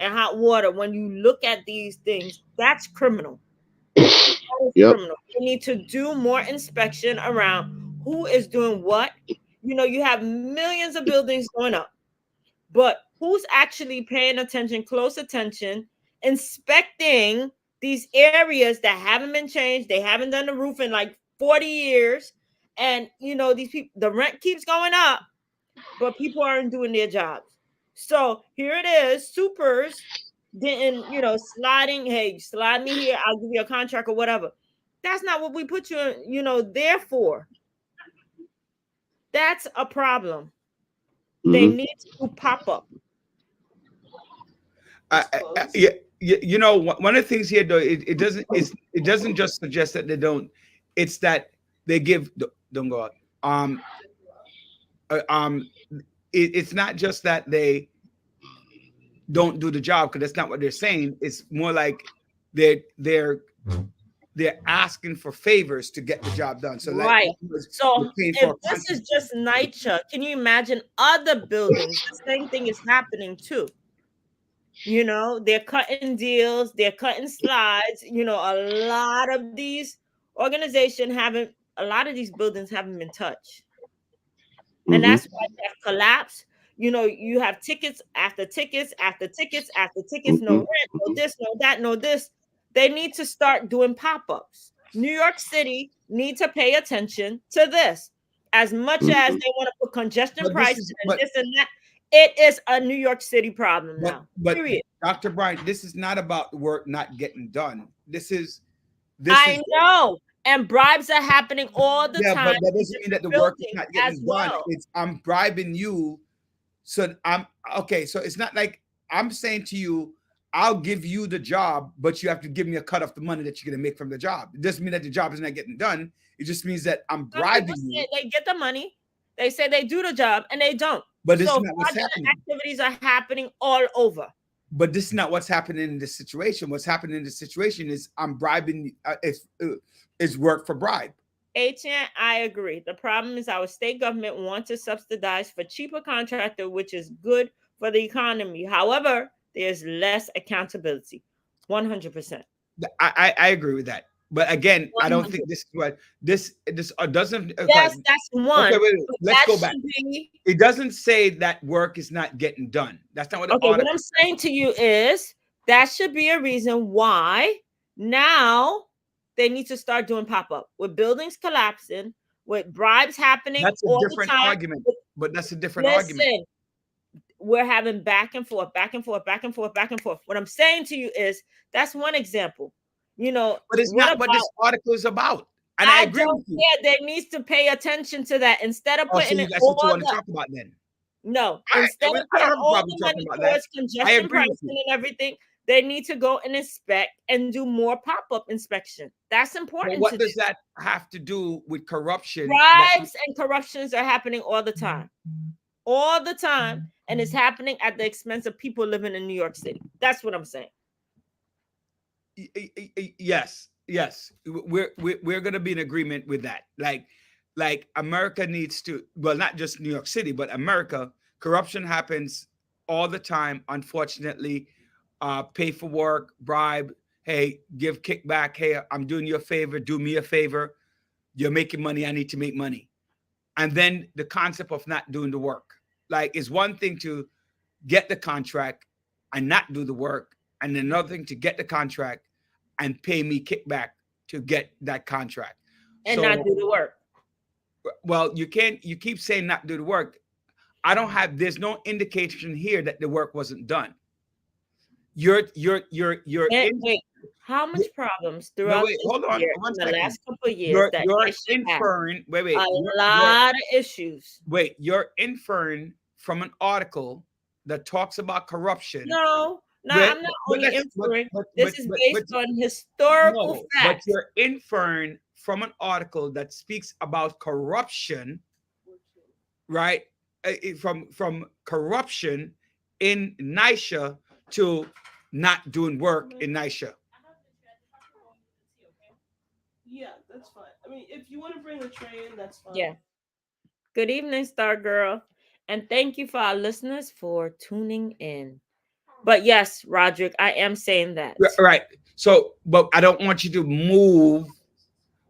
and hot water. When you look at these things, that's criminal. Criminal. You need to do more inspection around who is doing what. You have millions of buildings going up, but who's actually paying attention, close attention, inspecting these areas that haven't been changed. They haven't done the roof in like 40 years. And, you know, these people, the rent keeps going up, but people aren't doing their jobs. So here it is. Supers didn't, you know, sliding. Hey, slide me here. I'll give you a contract or whatever. That's not what we put you, you know, there for. That's a problem. They need to pop up. Yeah, you know, one of the things here, though, it doesn't just suggest that they don't. It's that they give. Don't go out. It's not just that they don't do the job, because that's not what they're saying. It's more like they're asking for favors to get the job done. So right. So if this contract. is just NYCHA, can you imagine other buildings? The same thing is happening too. You know, they're cutting deals, they're cutting slides. You know, a lot of these organizations haven't, a lot of these buildings haven't been touched. And that's why they have collapsed. You know, you have tickets after tickets after tickets after tickets, no rent, no this, no that, no this. They need to start doing pop-ups. New York City needs to pay attention to this. As much as they want to put congestion prices and this and that, it is a New York City problem now. But period. Dr. Bryant, this is not about work not getting done. I know. And bribes are happening all the time. But that doesn't mean that the work is not getting done. It's I'm bribing you. So I'm okay. So it's not like I'm saying to you, I'll give you the job, but you have to give me a cut off the money that you're going to make from the job. It doesn't mean that the job is not getting done. It just means that I'm bribing you. They get the money. They say they do the job and they don't. But this is not what's happening. Activities are happening all over. But this is not what's happening in this situation. What's happening in this situation is I'm bribing. It's work for bribe. HN, I agree. The problem is our state government wants to subsidize for cheaper contractor, which is good for the economy. However, there's less accountability. 100%. I agree with that. But again, 100%. I don't think this is what this doesn't. Yes, that's one. Okay, wait. Let's go back. It doesn't say that work is not getting done. That's not what. Okay, what I'm saying to you is that should be a reason why now they need to start doing pop-up with buildings collapsing, with bribes happening. That's a all different the time. argument. But that's a different argument. We're having back and forth, back and forth, back and forth, back and forth. What I'm saying to you is that's one example. You know, but it's not what this article is about. And I agree with you. Yeah, they needs to pay attention to that instead of putting it that's what you want to talk about then. No, instead of putting all the money towards congestion pricing and everything, they need to go and inspect and do more pop-up inspection. That's important. But what does that have to do with corruption? Bribes and corruptions are happening all the time. All the time. And it's happening at the expense of people living in New York City. That's what I'm saying. Yes, we're going to be in agreement with that. Like America needs to, well, not just New York City, but America. Corruption happens all the time. Unfortunately, pay for work, bribe. Hey, give kickback. Hey, I'm doing you a favor. Do me a favor. You're making money. I need to make money. And then the concept of not doing the work. Like, it's one thing to get the contract and not do the work, and another thing to get the contract and pay me kickback to get that contract and not do the work. Well, you keep saying not do the work. There's no indication here that the work wasn't done. Wait, how much problems throughout the last couple of years you're inferring a lot of issues. Wait, you're inferring from an article that talks about corruption. No, I'm not only inferring. This is based on historical facts. But you're inferring from an article that speaks about corruption, right? From corruption in NYCHA to not doing work in NYCHA. Yeah, that's fine. I mean, if you want to bring the tray in, that's fine. Yeah. Good evening, Star Girl. And thank you for our listeners for tuning in. But yes, Roderick, I am saying that. Right. So, but I don't want you to move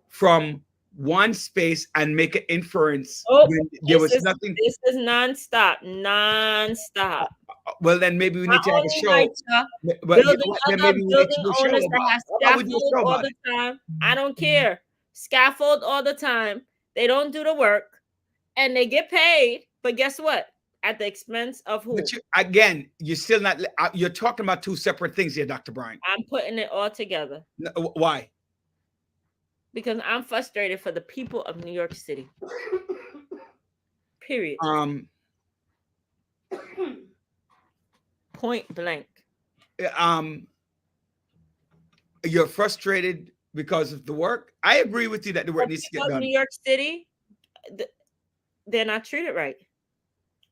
from one space and make an inference when there was nothing. This is nonstop. Well, then maybe we need Not to have a only show. white stuff, But building then other maybe we need building to do a show owners that about have it. How about we do a scaffold show all about the it? time. I don't care. Scaffold all the time. They don't do the work, and they get paid. But guess what? At the expense of who? But again, you're still not. You're talking about two separate things here, Dr. Brian. I'm putting it all together Why? because I'm frustrated for the people of New York City. Period. Point blank. You're frustrated because of the work. I agree with you that the work But needs to get because done. New York City, they're not treated right.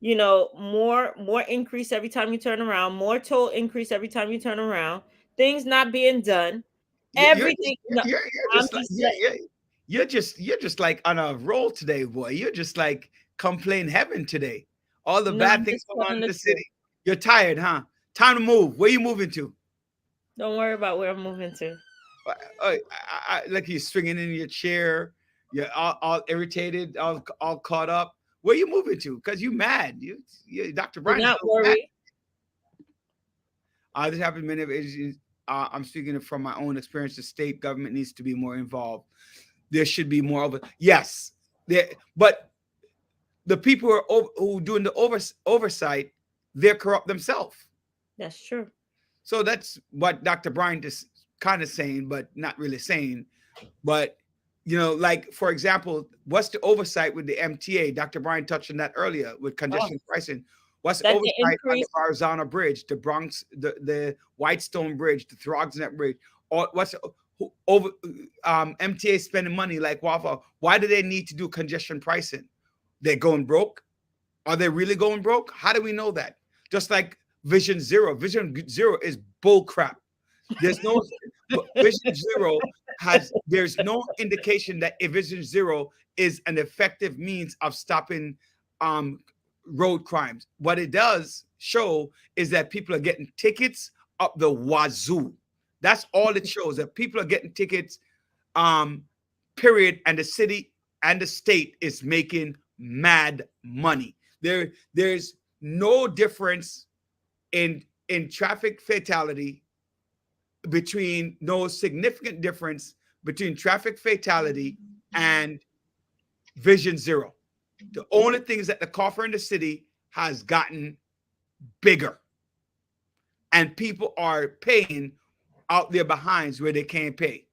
You know, more increase every time you turn around, more toll increase every time you turn around, things not being done, everything. You're just like on a roll today, boy. You're just like complain heaven today. All the bad things going on in the city. You're tired, huh? Time to move. Where you moving to? Don't worry about where I'm moving to. Like you're swinging in your chair. You're all irritated, all caught up. Where you moving to? Because you mad. You Dr. Brian. Not worried. This happens many of it. I'm speaking from my own experience. The state government needs to be more involved. There should be more of it. Yes, but the people who are doing the oversight, they're corrupt themselves. That's true. So that's what Dr. Brian is kind of saying, but not really saying. But you know, like for example, what's the oversight with the MTA? Dr. Brian touched on that earlier with congestion pricing. What's the oversight on the Verrazano Bridge, the Bronx, the Whitestone Bridge, the Throgsnet Bridge? Or what's over MTA spending money like Waffle? Why do they need to do congestion pricing? They're going broke. Are they really going broke? How do we know that? Just like Vision Zero. Vision Zero is bull crap. There's no Vision Zero there's no indication that Vision Zero is an effective means of stopping road crimes. What it does show is that people are getting tickets up the wazoo. That's all it shows, that people are getting tickets, period, and the city and the state is making mad money. There's no difference in traffic fatality no significant difference between traffic fatality and Vision Zero. The only thing is that the coffer in the city has gotten bigger, and people are paying out their behinds where they can't pay.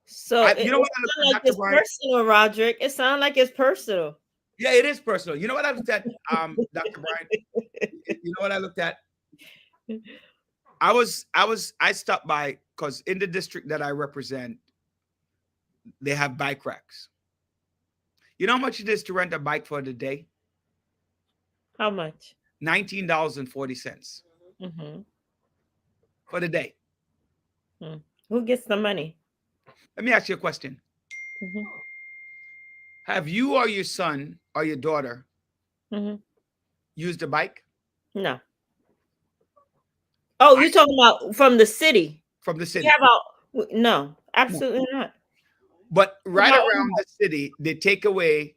So it sounds like it's personal, Roderick. It sounds like it's personal. Yeah, it is personal. You know what I looked at, Dr. Brian? You know what I looked at? I stopped by because in the district that I represent, they have bike racks. You know how much it is to rent a bike for the day? How much? $19.40 for the day. Who gets the money? Let me ask you a question. Have you or your son or your daughter used a bike? No. Oh, you're talking about from the city? From the city. No, absolutely not. But right around the city, they take away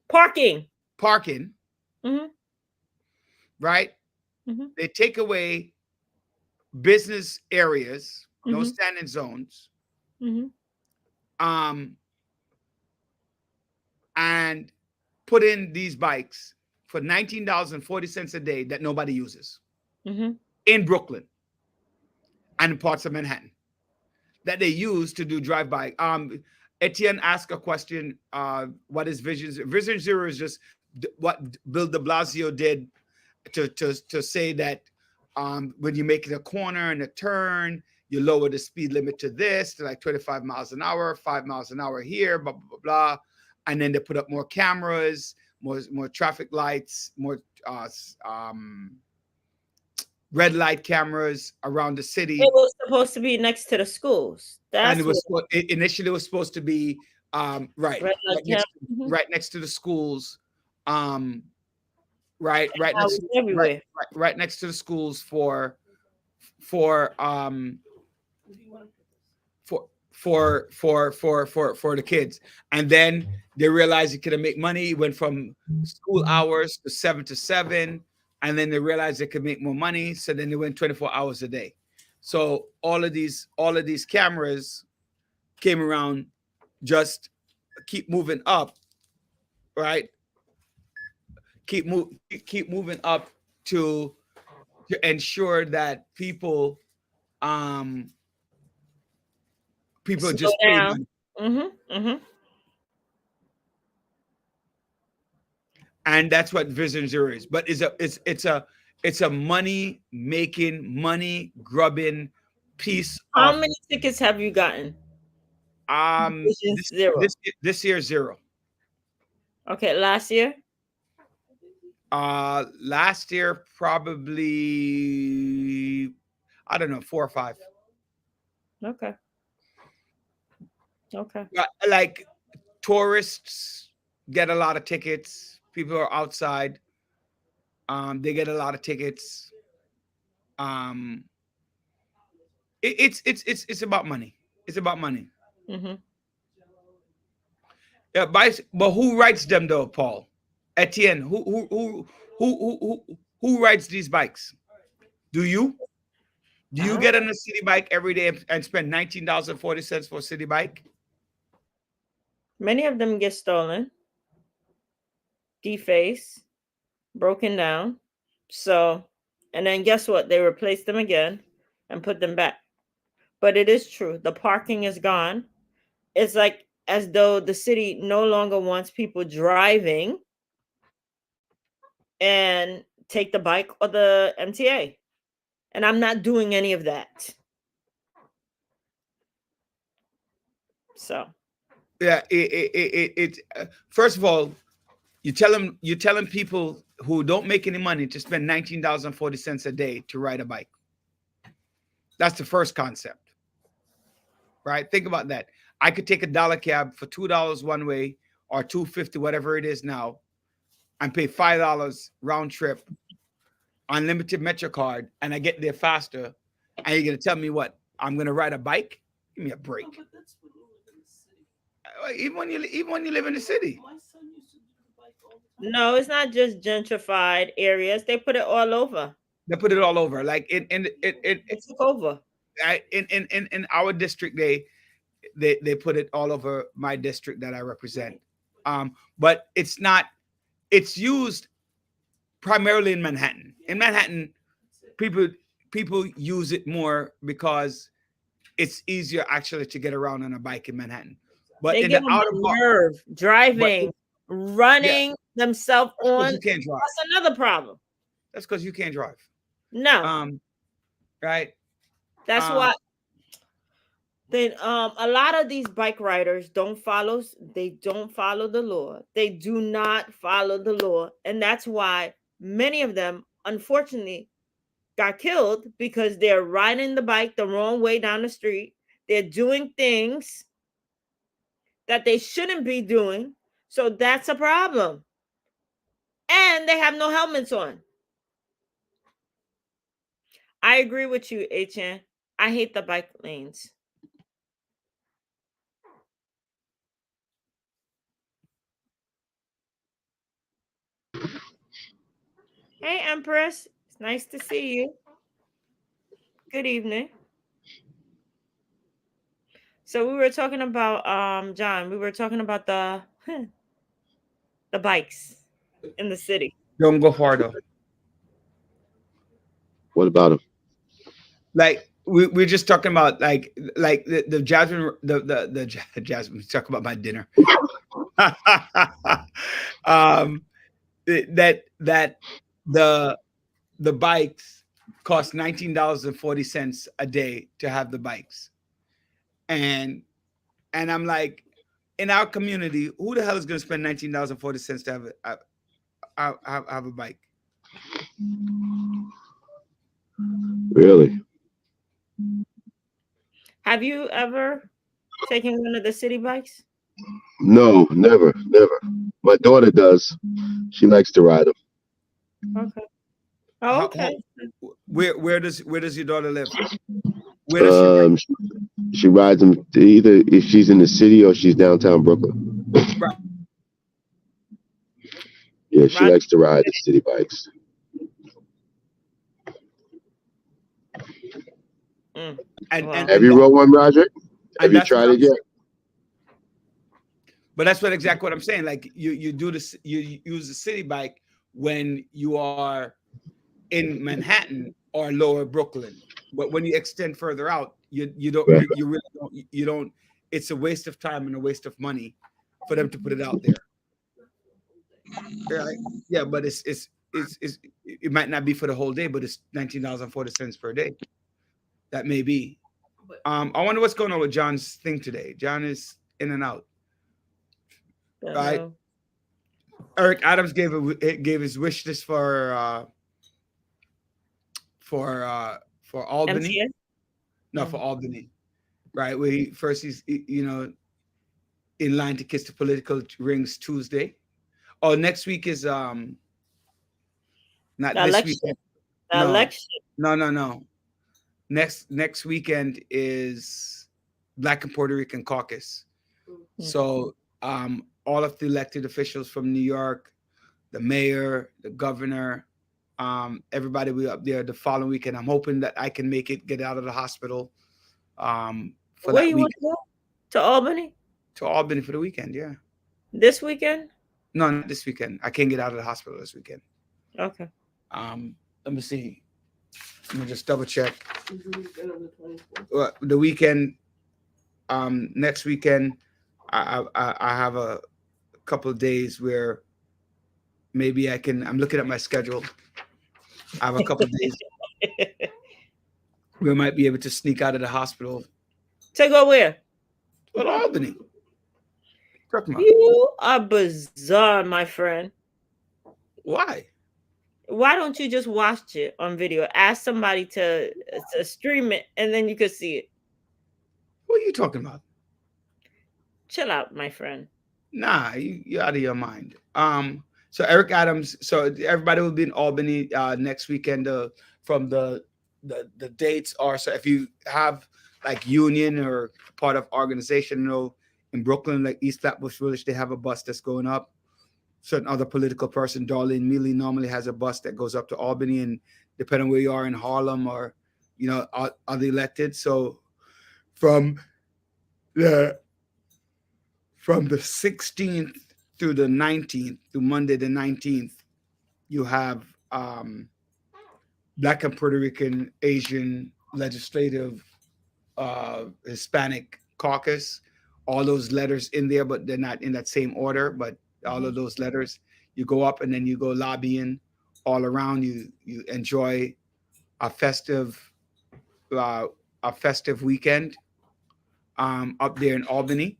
parking. Right? They take away business areas, no standing zones. And put in these bikes for $19.40 a day that nobody uses in Brooklyn and parts of Manhattan that they use to do drive-by. Etienne asked a question, what is Vision Zero? Vision Zero is just what Bill de Blasio did to say that when you make it a corner and a turn, you lower the speed limit to this, to like 25 miles an hour, 5 miles an hour here, blah, blah, blah, blah. And then they put up more cameras, more traffic lights, more red light cameras around the city. It was supposed to be next to the schools. Initially it was supposed to be right next to the schools. Right next to the schools for the kids. And then they realized you could make money. It went from school hours to 7 to 7, and then they realized they could make more money, so then they went 24 hours a day. So all of these cameras came around, just keep moving up, right? Keep moving up to ensure that people Slow just down. and that's what Vision Zero is. But it's a money making, money grubbing piece. How many tickets have you gotten? Zero. This year, zero. Okay, last year? Last year probably, I don't know, 4 or 5. Okay. Like tourists get a lot of tickets. People are outside. They get a lot of tickets. It's about money. It's about money. Mm-hmm. Yeah, but who writes them though, Paul? Etienne, who rides these bikes? Do you get on a city bike every day and spend $19.40 for a city bike? Many of them get stolen, defaced, broken down. So, and then guess what? They replace them again and put them back. But it is true. The parking is gone. It's like as though the city no longer wants people driving and take the bike or the MTA. And I'm not doing any of that. So. Yeah, first of all, you're telling people who don't make any money to spend $19.40 a day to ride a bike. That's the first concept, right? Think about that. I could take a dollar cab for $2 one way or $2.50, whatever it is now, and pay $5 round trip, unlimited Metro card, and I get there faster. And you're gonna tell me what? I'm gonna ride a bike? Give me a break. No, but that's when you live in the city. Even when you live in the city. My son used to do the bike all the time. No, it's not just gentrified areas. They put it all over. They put it all over. Like it took over. In our district, they put it all over my district that I represent. But it's not. It's used primarily in Manhattan. In Manhattan, people use it more because it's easier actually to get around on a bike in Manhattan. But they in give the them outer a part, nerve driving, running themselves on. you can't drive. That's another problem. That's because you can't drive. No. Right. That's why. Then a lot of these bike riders don't follow the law. They do not follow the law. And that's why many of them, unfortunately, got killed because they're riding the bike the wrong way down the street. They're doing things that they shouldn't be doing. So that's a problem. And they have no helmets on. I agree with you, Etienne. I hate the bike lanes. Hey, Empress. It's nice to see you. Good evening. So we were talking about, John, we were talking about the bikes in the city. Don't go far though. What about them? Like we're just talking about like the Jasmine, the Jasmine. Talk about my dinner. The bikes cost $19.40 a day to have the bikes, and I'm like, in our community, who the hell is going to spend $19.40 to have a bike? Really? Have you ever taken one of the city bikes? No, never. My daughter does. She likes to ride them. Okay. Oh, okay. Where does your daughter live? Where does she rides them either if she's in the city or she's downtown Brooklyn. Right. Yeah, she likes to ride the city bikes. And, Wow. and, Have you rode one, Roderick? Have you that's what tried it yet? But that's exactly what I'm saying. Like you do this, you use the city bike when you are in Manhattan or Lower Brooklyn. But when you extend further out, you don't Right. you really don't you don't. It's a waste of time and a waste of money for them to put it out there. Right? Yeah, but it's it might not be for the whole day, but it's $19.40 per day. That may be. I wonder what's going on with John's thing today. John is in and out. Don't Right. know. Eric Adams gave his wish list for Albany. MTS? No, for Albany. Right. Where he's in line to kiss the political rings Tuesday. Oh, next week is not The this election. weekend. The No. election. No. Next weekend is Black and Puerto Rican caucus. So all of the elected officials from New York, the mayor, the governor, everybody will be up there the following weekend. I'm hoping that I can make it, get out of the hospital for Where that you week want to go? To Albany? to Albany for the weekend. Yeah. This weekend? No, not this weekend. I can't get out of the hospital this weekend. Okay. Let me see. Let me just double check. Mm-hmm. The weekend, next weekend, I have a couple of days where maybe I can. I'm looking at my schedule. I have a couple of days we might be able to sneak out of the hospital. To go where? Well, Albany. Talk about. You are bizarre, my friend. Why? Why don't you just watch it on video? Ask somebody to stream it, and then you could see it. What are you talking about? Chill out, my friend. Nah, you're out of your mind. So Eric Adams. So everybody will be in Albany next weekend. From the dates are, so if you have like union or part of organization, in Brooklyn, like East Flatbush Village, they have a bus that's going up. Certain other political person, Darlene Mealy, normally has a bus that goes up to Albany, and depending on where you are in Harlem or are they elected. So from the 16th through the 19th, through Monday the 19th, you have Black and Puerto Rican, Asian, legislative, Hispanic caucus. All those letters in there, but they're not in that same order. But all of those letters, you go up and then you go lobbying all around. You enjoy a festive weekend up there in Albany.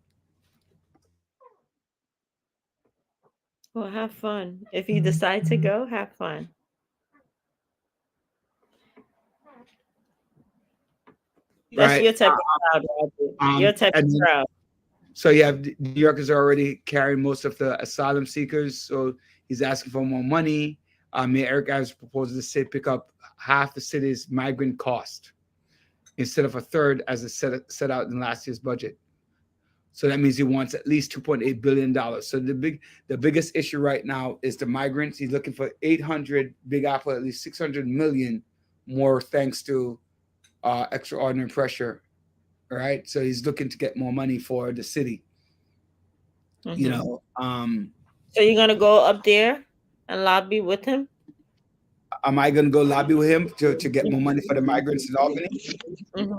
Well, have fun. If you decide to go, have fun. That's Right. your type of crowd, Roger. Your type of and- crowd. So you have New Yorkers are already carrying most of the asylum seekers. So he's asking for more money. Mayor Eric Adams proposes to pick up half the city's migrant cost instead of a third as it set out in last year's budget. So that means he wants at least $2.8 billion. So the biggest issue right now is the migrants. He's looking for 800, Big Apple, at least 600 million more thanks to extraordinary pressure. All right. So he's looking to get more money for the city. Mhm. So you're gonna go up there and lobby with him? Am I going to go lobby with him to get more money for the migrants in Albany? Mhm.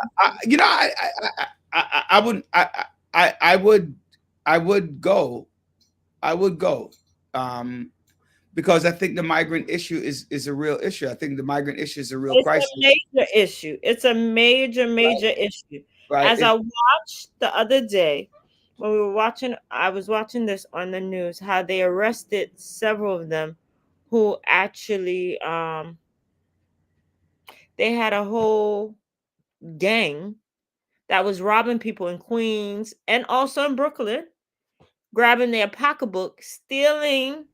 I would go. Because I think the migrant issue is a real issue. I think the migrant issue is a real crisis. It's a major issue. It's a major issue. Right? As I watched the other day, when I was watching this on the news, how they arrested several of them who actually they had a whole gang that was robbing people in Queens and also in Brooklyn, grabbing their pocketbook, stealing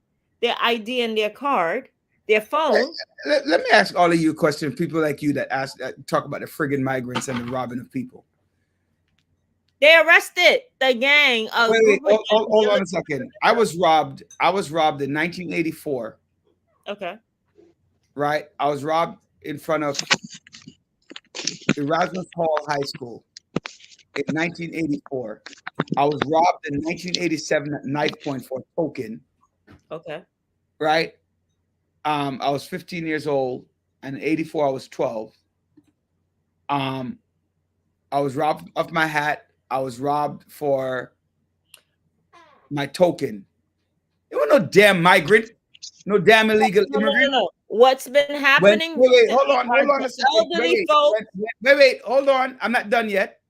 their ID and their card, their phone. Let me ask all of you a question. People like you that talk about the friggin' migrants and the robbing of people. They arrested the gang. Wait, hold on a second. I was robbed in 1984. Okay. Right? I was robbed in front of Erasmus Hall High School in 1984. I was robbed in 1987 at knife point for a token. Okay. Right. I was 15 years old, and in 84 I was 12. I was robbed of my hat. I was robbed for my token. It was no damn migrant, no damn illegal immigrant. No. What's been happening? Wait, hold on a second. Elderly folk. Wait, hold on. I'm not done yet.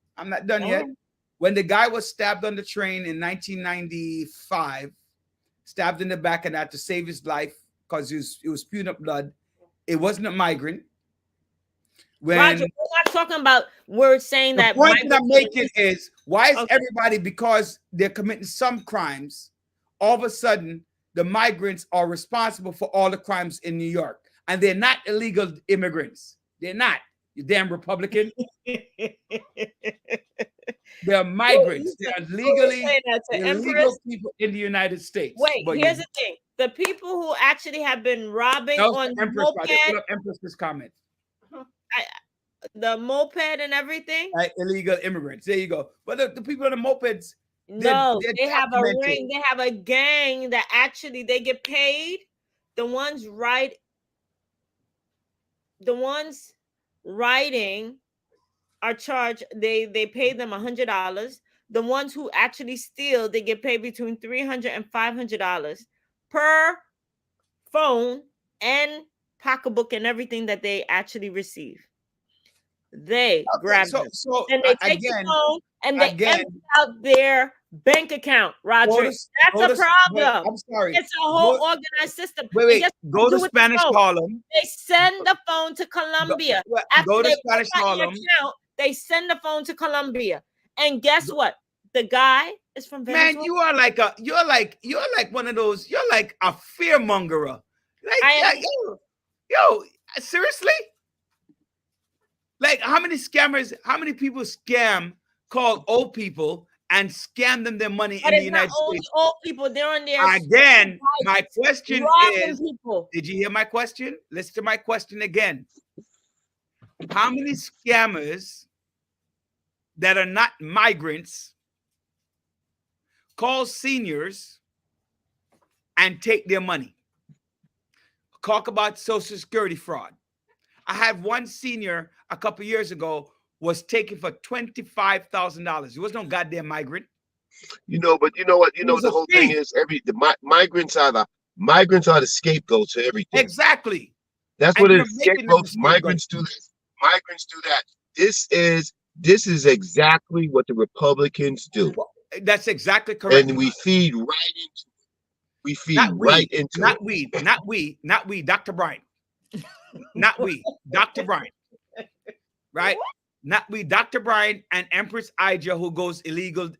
When the guy was stabbed on the train in 1995, stabbed in the back and had to save his life because he was spewing up blood, it wasn't a migrant. Roger, we're not talking about words saying that. The point that I'm making is, why is everybody, because they're committing some crimes, all of a sudden the migrants are responsible for all the crimes in New York, and they're not illegal immigrants. They're not. You damn Republican. They're migrants. They're illegal people in the United States. Wait, here's the thing: the people who actually have been robbing on Empress's comment. The moped and everything. Illegal immigrants. There you go. But the people on the mopeds. They have a ring. They have a gang that actually they get paid. The ones writing are charged. They pay them $100. The ones who actually steal, they get paid between $300 and $500 per phone and pocketbook and everything that they actually receive. They grab them and they take the phone and they empty out their bank account. Roger, that's a problem. I'm sorry. It's a whole organized system. Wait. Go to Spanish Harlem. They send the phone to Colombia. Go to Spanish Harlem. They send the phone to Colombia, and guess what? The guy is from Venezuela. Man, you're like one of those. You're like a fearmongerer. Yo, seriously? Like, how many people call old people and scam them their money in the United States? Old people, they're on there. Again, my question is, people. Did you hear my question? Listen to my question again. How many scammers that are not migrants call seniors and take their money? Talk about Social Security fraud. I had one senior a couple years ago was taken for $25,000. He was no goddamn migrant. But you know what? The whole thing is migrants are the scapegoats for everything. Exactly. That's what it is. Scapegoats. Migrants do this. Migrants do that. This is exactly what the Republicans do. Well, that's exactly correct. And we feed right into Not we, Dr. Bryant. Not we, Dr. Bryant. Right? Not we, Dr. Bryant and Empress Ija, who goes illegal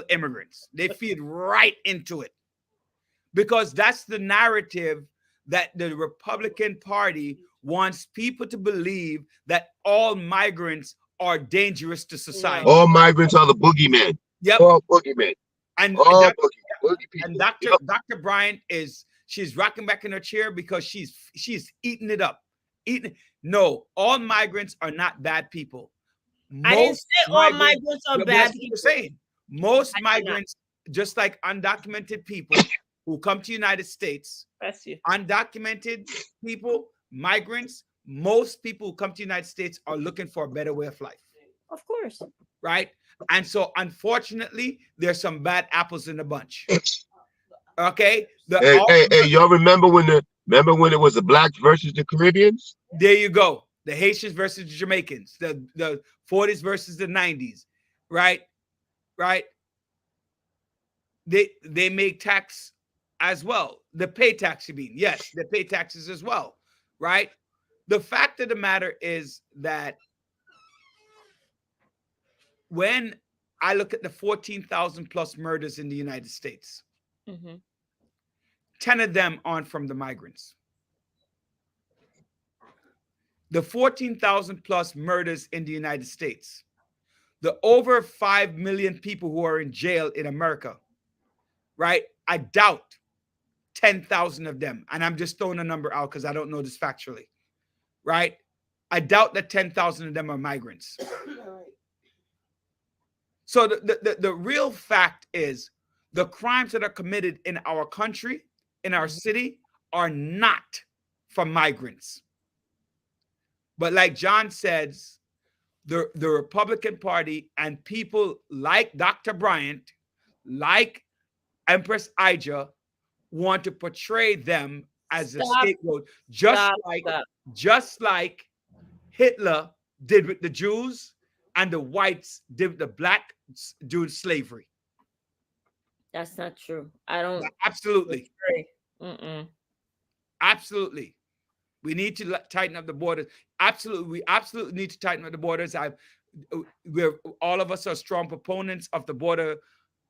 immigrants. They feed right into it. Because that's the narrative that the Republican Party wants people to believe, that all migrants are dangerous to society. All migrants are the boogeymen. Yep. All boogeymen. And all boogie and Dr. Bryant she's rocking back in her chair because she's eating it up. No, all migrants are not bad people. I didn't say all migrants are bad people. You're saying most migrants, just like undocumented people who come to the United States, undocumented people, migrants, most people who come to the United States are looking for a better way of life. Of course. Right? And so, unfortunately, there's some bad apples in the bunch. Okay? Hey, y'all remember when it was the blacks versus the Caribbeans? There you go. The Haitians versus the Jamaicans, the 40s versus the 90s, right? They make tax as well. They pay tax, you mean? Yes, they pay taxes as well, right? The fact of the matter is that when I look at the 14,000 plus murders in the United States, 10 of them aren't from the migrants. The 14,000 plus murders in the United States, the over 5 million people who are in jail in America, right? I doubt 10,000 of them, and I'm just throwing a number out because I don't know this factually, right? I doubt that 10,000 of them are migrants. Right. So the real fact is the crimes that are committed in our country, in our city, are not from migrants. But like John says, the Republican Party and people like Dr. Bryant, like Empress Ija, want to portray them as a scapegoat, just like Hitler did with the Jews and the whites did with the black during slavery. That's not true. I don't. Absolutely. Mm-mm. Absolutely. We need to tighten up the borders. Absolutely. We absolutely need to tighten up the borders. All of us are strong proponents of the border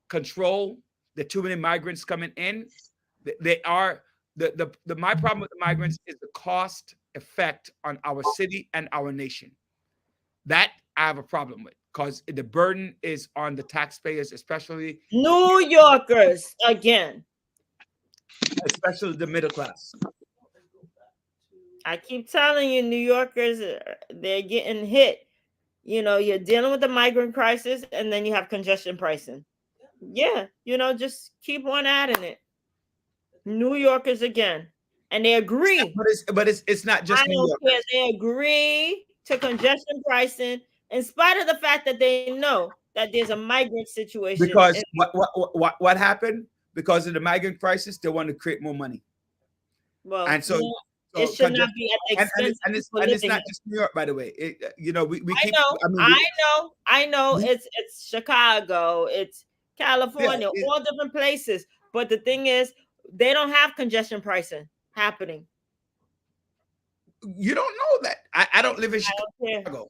control. There are too many migrants coming in. They are my problem with the migrants is the cost effect on our city and our nation. That I have a problem with, because the burden is on the taxpayers, especially New Yorkers again. Especially the middle class. I keep telling you, New Yorkers, they're getting hit. You know, you're dealing with the migrant crisis, and then you have congestion pricing. Yeah, you know, just keep on adding it. New Yorkers again, and they agree. But it's not just New Yorkers. They agree to congestion pricing, in spite of the fact that they know that there's a migrant situation. Because what happened? Because of the migrant crisis, they want to create more money. Well, and so it should not be at the expense. And it's not just New York, by the way. We keep. I know. It's Chicago, it's California, all different places. But the thing is, they don't have congestion pricing happening. You don't know that. I don't live in Chicago.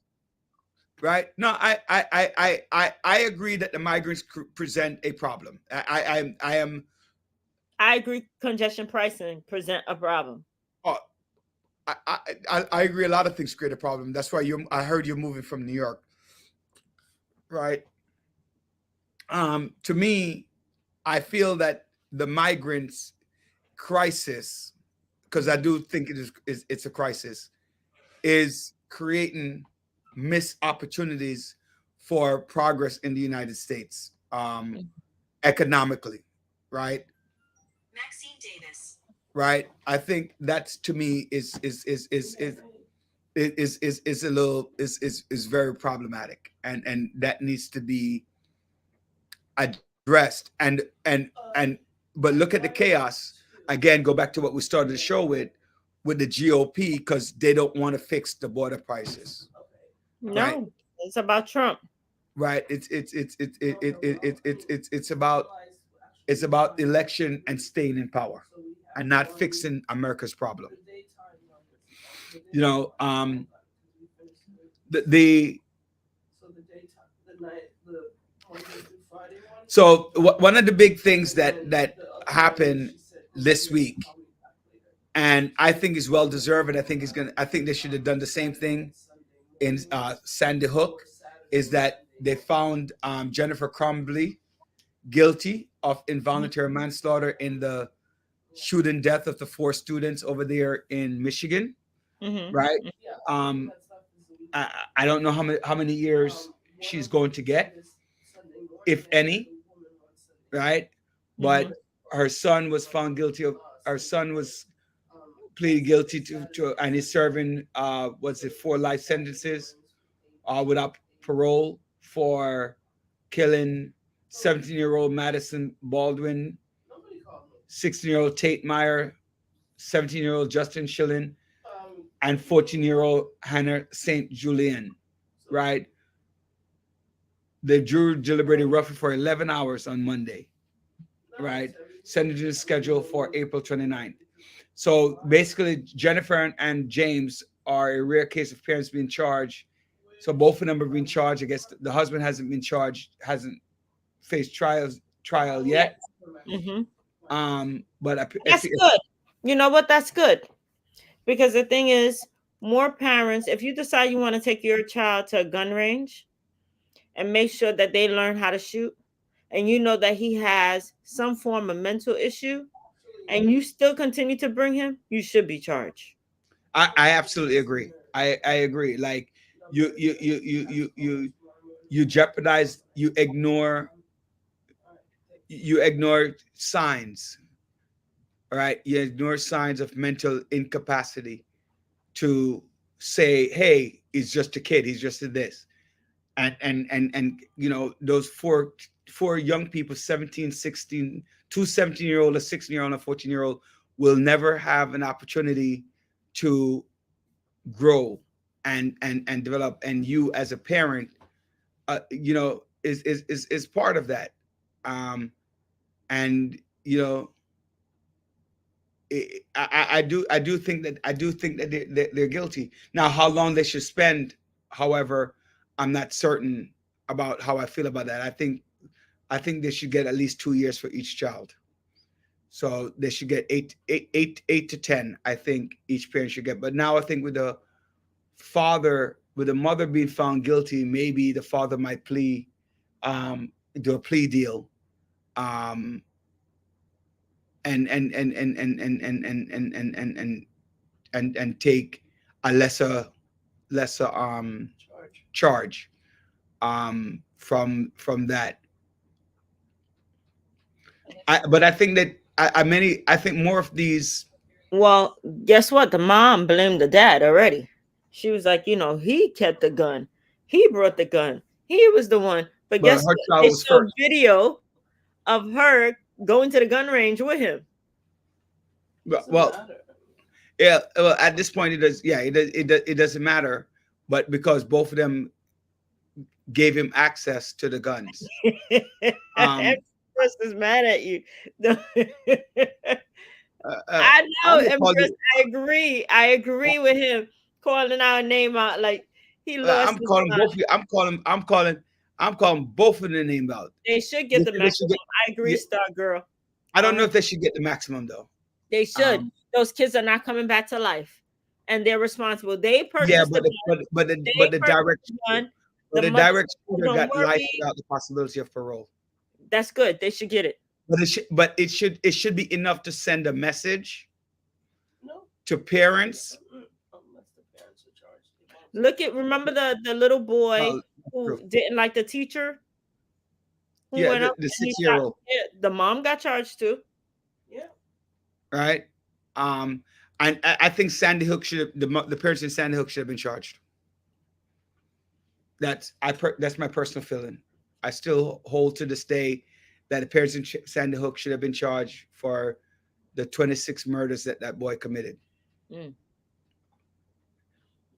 Right? No, I agree that the migrants present a problem. I agree. Congestion pricing present a problem. Oh, I agree. A lot of things create a problem. That's why I heard you're moving from New York. Right? To me, I feel that the migrants crisis, because I do think it's a crisis, is creating missed opportunities for progress in the United States, economically, right? Maxine Davis. Right. I think that's, to me, is a little is very problematic, and that needs to be addressed. But look at the chaos again. Go back to what we started the show with the GOP, because they don't want to fix the border prices. No, right? It's about Trump. Right. It's about election and staying in power, and not fixing America's problem. You know, so one of the big things that happened this week, and I think is well deserved, and I think they should have done the same thing in Sandy Hook, is that they found Jennifer Crumbley guilty of involuntary manslaughter in the shooting death of the 4 students over there in Michigan. Mm-hmm. Right? I don't know how many years she's going to get, if any. Right? But her son was found guilty of. Her son was pleaded guilty to and is serving 4 life sentences without parole for killing 17-year-old Madison Baldwin, 16-year-old Tate Meyer, 17-year-old Justin Schilling, and 14-year-old Hannah St. Julian. Right? The jury deliberated roughly for 11 hours on Monday. Right? Sentencing is scheduled for April 29th. So basically, Jennifer and James are a rare case of parents being charged. So both of them have been charged. I guess the husband hasn't been charged, hasn't faced trial yet. Mm-hmm. But that's good. You know what? That's good, because the thing is, more parents, if you decide you want to take your child to a gun range and make sure that they learn how to shoot, and you know that he has some form of mental issue, and you still continue to bring him, you should be charged. I absolutely agree. I agree. Like you jeopardize, you ignore signs, right? You ignore signs of mental incapacity to say, hey, he's just a kid, he's just a this. And those four young people, 17, 16, two 17-year-old, a 16-year-old, and a 14-year-old will never have an opportunity to grow and develop. And you as a parent, is part of that. And I do think that they're guilty. Now, how long they should spend, however, I'm not certain about how I feel about that. I think they should get at least 2 years for each child. So they should get eight to 10. I think each parent should get. But now I think with the mother being found guilty, maybe the father might do a plea deal, and take a lesser charge from that. But I think that I think more of these. Well, guess what? The mom blamed the dad already. She was like, he kept the gun. He brought the gun. He was the one. But guess what? They showed video of her going to the gun range with him. Well, yeah. Well, at this point, it does. Yeah, it doesn't matter. But because both of them gave him access to the guns. Empress is mad at you. I know, Empress. I agree with him calling our name out like he lost. I'm calling both. I'm calling both of their name out. They should get the maximum. I agree, Star Girl. I don't know if they should get the maximum though. They should. Those kids are not coming back to life, and they're responsible. They purchased. Yeah, but the direct shooter got life without the possibility of parole. That's good. They should get it. But it should be enough to send a message to parents. Remember the little boy who didn't like the teacher? The 6-year-old. The mom got charged too. Yeah. Right. And I think Sandy Hook the parents in Sandy Hook should have been charged. That's my personal feeling. I still hold to this day that the parents in Sandy Hook should have been charged for the 26 murders that boy committed. Mm.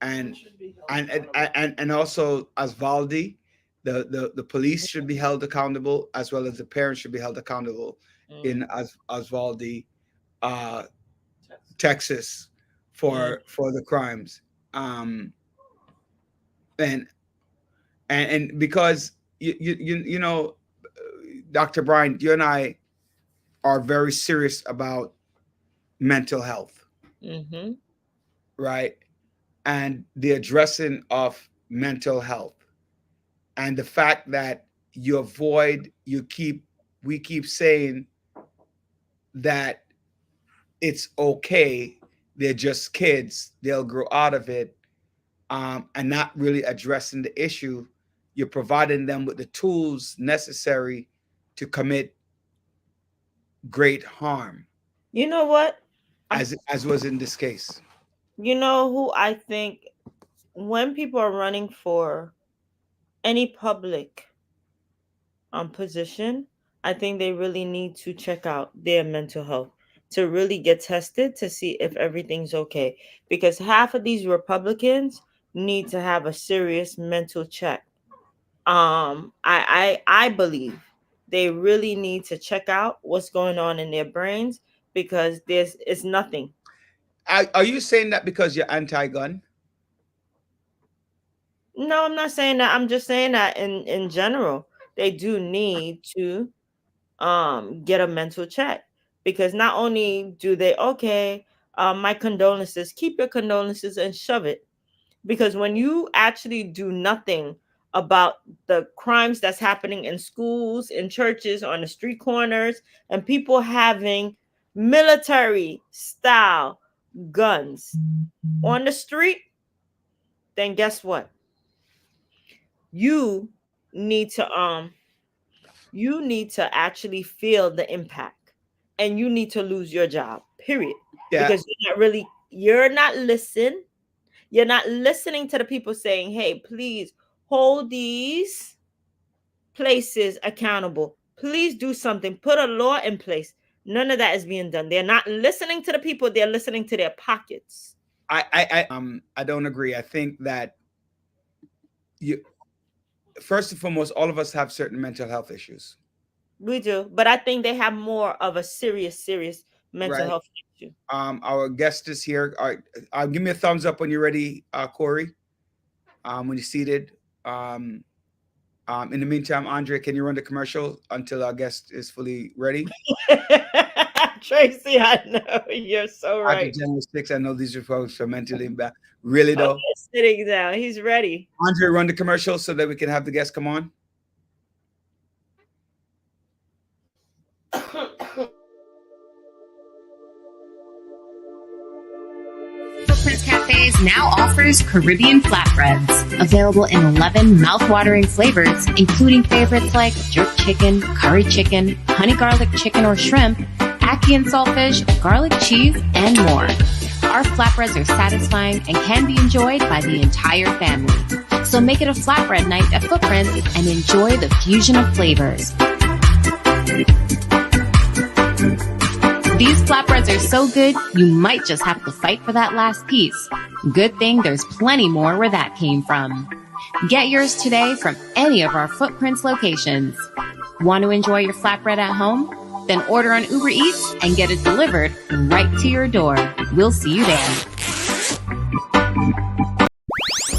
And also Uvalde, the police should be held accountable, as well as the parents should be held accountable in Uvalde, Texas, for the crimes. And because you know, Dr. Brian, you and I are very serious about mental health, right? And the addressing of mental health, and the fact that we keep saying that it's okay, they're just kids, they'll grow out of it, and not really addressing the issue. You're providing them with the tools necessary to commit great harm. You know what? As was in this case. You know who I think, when people are running for any public position, I think they really need to check out their mental health, to really get tested to see if everything's okay. Because half of these Republicans need to have a serious mental check. I believe they really need to check out what's going on in their brains, because it's nothing. Are you saying that because you're anti-gun? No, I'm not saying that. I'm just saying that in general, they do need to get a mental check, because not only do they, my condolences, keep your condolences and shove it. Because when you actually do nothing about the crimes that's happening in schools, in churches, on the street corners, and people having military style guns on the street, then guess what? You need to actually feel the impact, and you need to lose your job, period. Yeah. Because you're not listening to the people saying, hey, please hold these places accountable. Please do something. Put a law in place. None of that is being done. They're not listening to the people. They're listening to their pockets. I don't agree. I think that first and foremost, all of us have certain mental health issues. We do, but I think they have more of a serious mental health issue. Our guest is here. All right, give me a thumbs up when you're ready, Corey. When you're seated. In the meantime, Andre, can you run the commercial until our guest is fully ready? Tracy, I know you're so right. I know these are folks are mentally bad. Really though. Sitting down, he's ready. Andre, run the commercial so that we can have the guest come on. Footprints Cafes now offers Caribbean flatbreads, available in 11 mouthwatering flavors, including favorites like jerk chicken, curry chicken, honey garlic chicken or shrimp, ackee and saltfish, garlic cheese, and more. Our flatbreads are satisfying and can be enjoyed by the entire family. So make it a flatbread night at Footprints and enjoy the fusion of flavors. These flatbreads are so good, you might just have to fight for that last piece. Good thing there's plenty more where that came from. Get yours today from any of our Footprints locations. Want to enjoy your flatbread at home? Then order on Uber Eats and get it delivered right to your door. We'll see you there.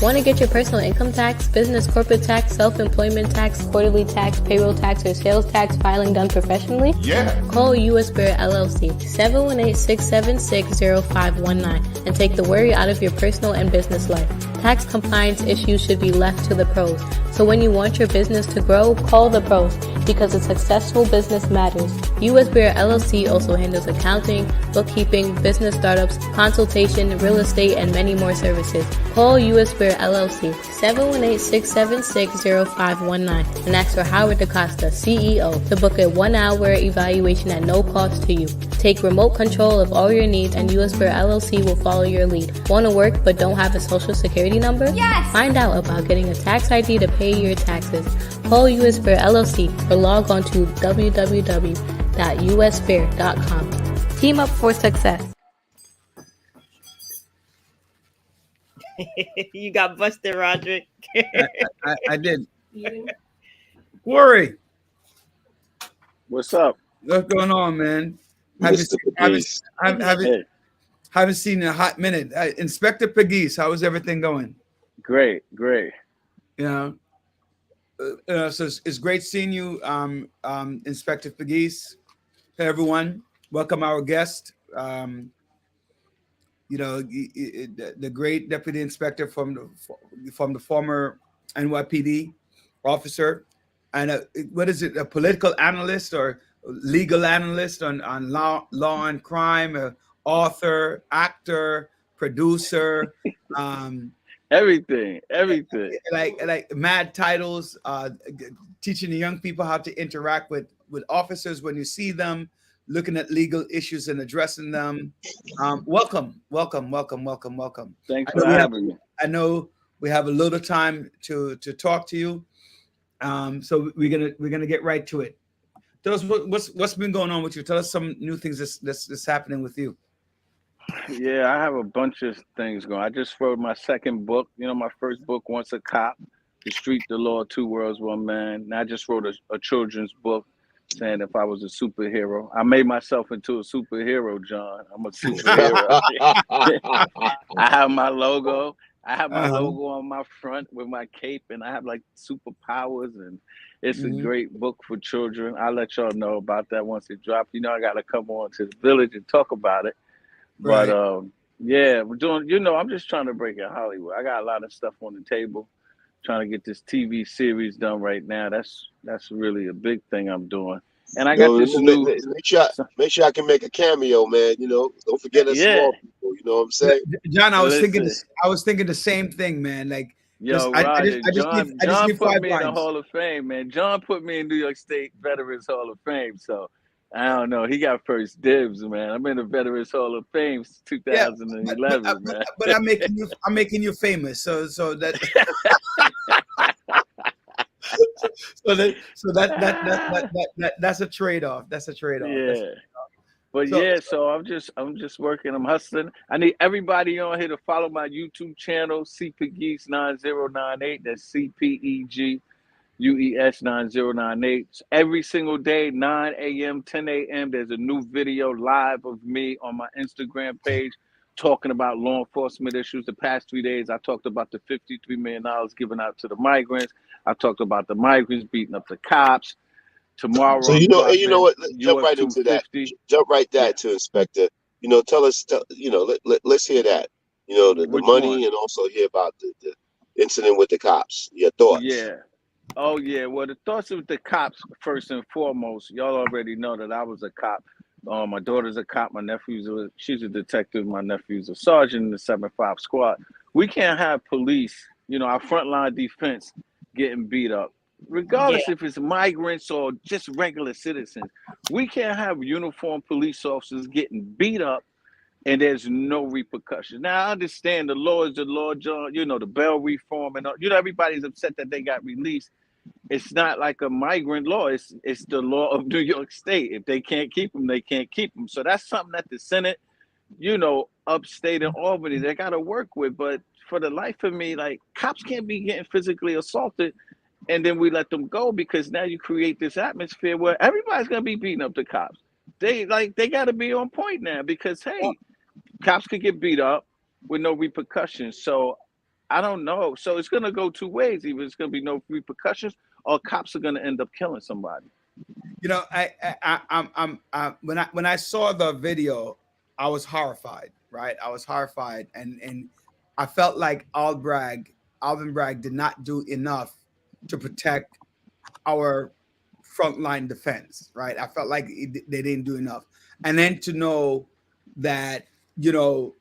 Want to get your personal income tax, business corporate tax, self-employment tax, quarterly tax, payroll tax, or sales tax filing done professionally? Yeah. Call U.S. Spirit LLC 718-676-0519 and take the worry out of your personal and business life. Tax compliance issues should be left to the pros. So when you want your business to grow, call the pros because a successful business matters. U.S. Spirit LLC also handles accounting, bookkeeping, business startups, consultation, real estate, and many more services. Call U.S. Spirit LLC 718-676-0519 and ask for Howard DaCosta, CEO, to book a 1-hour evaluation at no cost to you. Take remote control of all your needs and U.S. Spirit LLC will follow your lead. Want to work but don't have a social security number? Yes! Find out about getting a tax ID to pay your taxes. Call U.S. Spirit LLC or log on to www.usspirit.com. Team up for success. You got busted, Roderick. I did. Corey, What's up? what's going on, man? Haven't seen in a hot minute. Inspector Pegues, how is everything going? Great. So it's great seeing you, Inspector Pegues. Hey, everyone, welcome our guest. The great deputy inspector from the former NYPD officer, and what is it? A political analyst or legal analyst on law and crime, author, actor, producer. Everything. Like mad titles, teaching the young people how to interact with officers when you see them, looking at legal issues and addressing them. Welcome. Thanks for having me. I know we have a little time to talk to you, so we're gonna get right to it. Tell us what's been going on with you. Tell us some new things that's happening with you. Yeah, I have a bunch of things going. I just wrote my second book. My first book, Once a Cop, The Street, the Law, Two Worlds, One Man. And I just wrote a children's book saying if I was a superhero. I made myself into a superhero, John. I'm a superhero. I have my logo. I have my logo on my front with my cape, and I have like superpowers, and it's a great book for children. I'll let y'all know about that once it drops. I got to come on to the village and talk about it. But yeah, we're doing. I'm just trying to break in Hollywood. I got a lot of stuff on the table, trying to get this TV series done right now. That's really a big thing I'm doing. And I got this new. Make sure I can make a cameo, man. You know, don't forget us small people. You know what I'm saying? John, I was thinking the same thing, man. Like, yo, Roger, John put me in the Hall of Fame, man. John put me in New York State Veterans Hall of Fame, so I don't know. He got first dibs, man. I'm in the Veterans Hall of Fame since 2011, man. But I'm making you famous, so that. That's a trade-off. That's a trade-off. Yeah. So I'm just working. I'm hustling. I need everybody on here to follow my YouTube channel, CPGeeks 9098. That's CPEGUES 9098. Every single day, 9 a.m., 10 a.m. There's a new video live of me on my Instagram page talking about law enforcement issues. The past 3 days, I talked about the $53 million given out to the migrants. I talked about the migrants beating up the cops. Tomorrow, so you know what? Jump right into that. Jump right to Inspector. You know, tell us. Let's hear that. You know, the money one? And also hear about the incident with the cops. Your thoughts? Yeah. Oh yeah. Well, the thoughts with the cops first and foremost. Y'all already know that I was a cop. My daughter's a cop. My she's a detective. My nephew's a sergeant in the 7-5 squad. We can't have police. You know, our frontline defense getting beat up. Regardless if it's migrants or just regular citizens, we can't have uniformed police officers getting beat up and there's no repercussions. Now, I understand the law is the law, John, you know, the bail reform and all, you know, everybody's upset that they got released. It's not like a migrant law. It's the law of New York State. If they can't keep them, they can't keep them. So that's something that the Senate, you know, upstate in Albany, they got to work with. But for the life of me, like, cops can't be getting physically assaulted and then we let them go, because now you create this atmosphere where everybody's gonna be beating up the cops. They got to be on point now, because hey, cops could get beat up with no repercussions. So I don't know. So it's gonna go two ways. Either it's gonna be no repercussions, or cops are gonna end up killing somebody. You know, when I saw the video, I was horrified. Right, I was horrified, and I felt like Alvin Bragg did not do enough to protect our frontline defense, right? I felt like they didn't do enough. And then to know that, you know,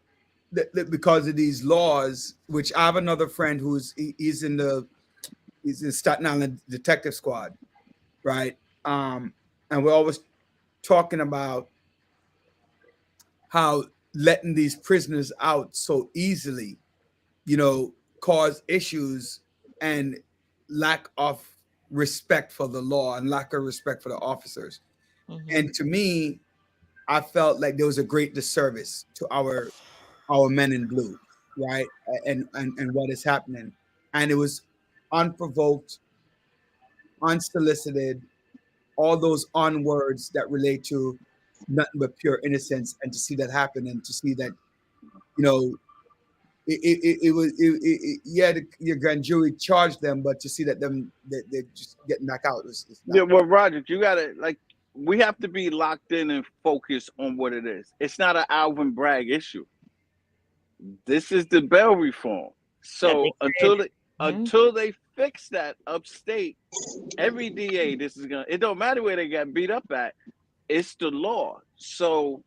because of these laws, which I have another friend he's in Staten Island detective squad, right? And we're always talking about how letting these prisoners out so easily, you know, cause issues and lack of respect for the law and lack of respect for the officers. Mm-hmm. And to me, I felt like there was a great disservice to our men in blue, right? And what is happening. And it was unprovoked, unsolicited, all those words that relate to nothing but pure innocence. And to see that happen, and to see that, you know, your grand jury charged them, but to see that they're just getting back out. Yeah, well, Roger, you gotta, like, we have to be locked in and focused on what it is. It's not an Alvin Bragg issue. This is the bail reform. So until they fix that upstate, every DA, it don't matter where they got beat up at, it's the law. So,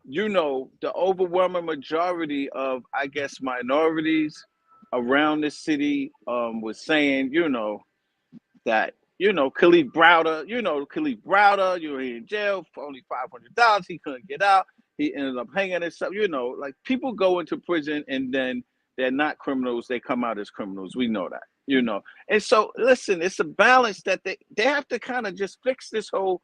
you know, the overwhelming majority of, I guess, minorities around the city was saying, you know, that, you know, Khalif Browder, you were in jail for only $500. He couldn't get out. He ended up hanging himself. You know, like, people go into prison and then they're not criminals. They come out as criminals. We know that, you know. And so, listen, it's a balance that they have to kind of just fix this whole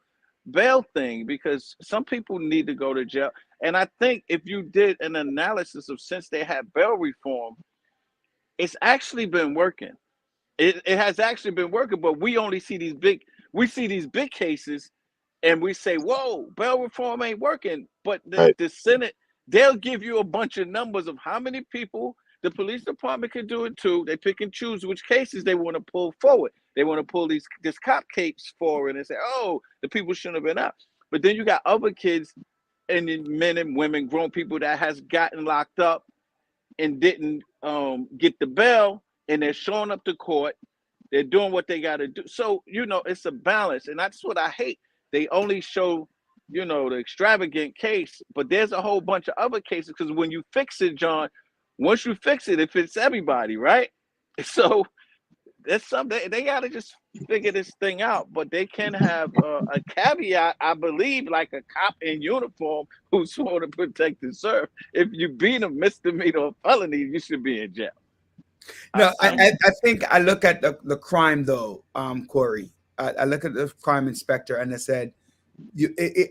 bail thing, because some people need to go to jail. And I think if you did an analysis of, since they had bail reform, it's actually been working. It has actually been working, but we only see these big cases and we say, whoa, bail reform ain't working. But the Senate, they'll give you a bunch of numbers of how many people. The police department can do it too. They pick and choose which cases they want to pull forward. They want to pull this cop case forward and say, oh, the people shouldn't have been out. But then you got other kids and men and women, grown people that has gotten locked up and didn't get the bail, and they're showing up to court. They're doing what they got to do. So, you know, it's a balance. And that's what I hate. they only show, you know, the extravagant case, but there's a whole bunch of other cases, because when you fix it, John, once you fix it, it fits everybody, right? So that's something they got to just figure this thing out. But they can have a caveat, I believe, like a cop in uniform who's sworn to protect and serve. If you beat a misdemeanor or felony, you should be in jail. No, I think I look at the crime though, Corey. I look at the crime inspector and I said,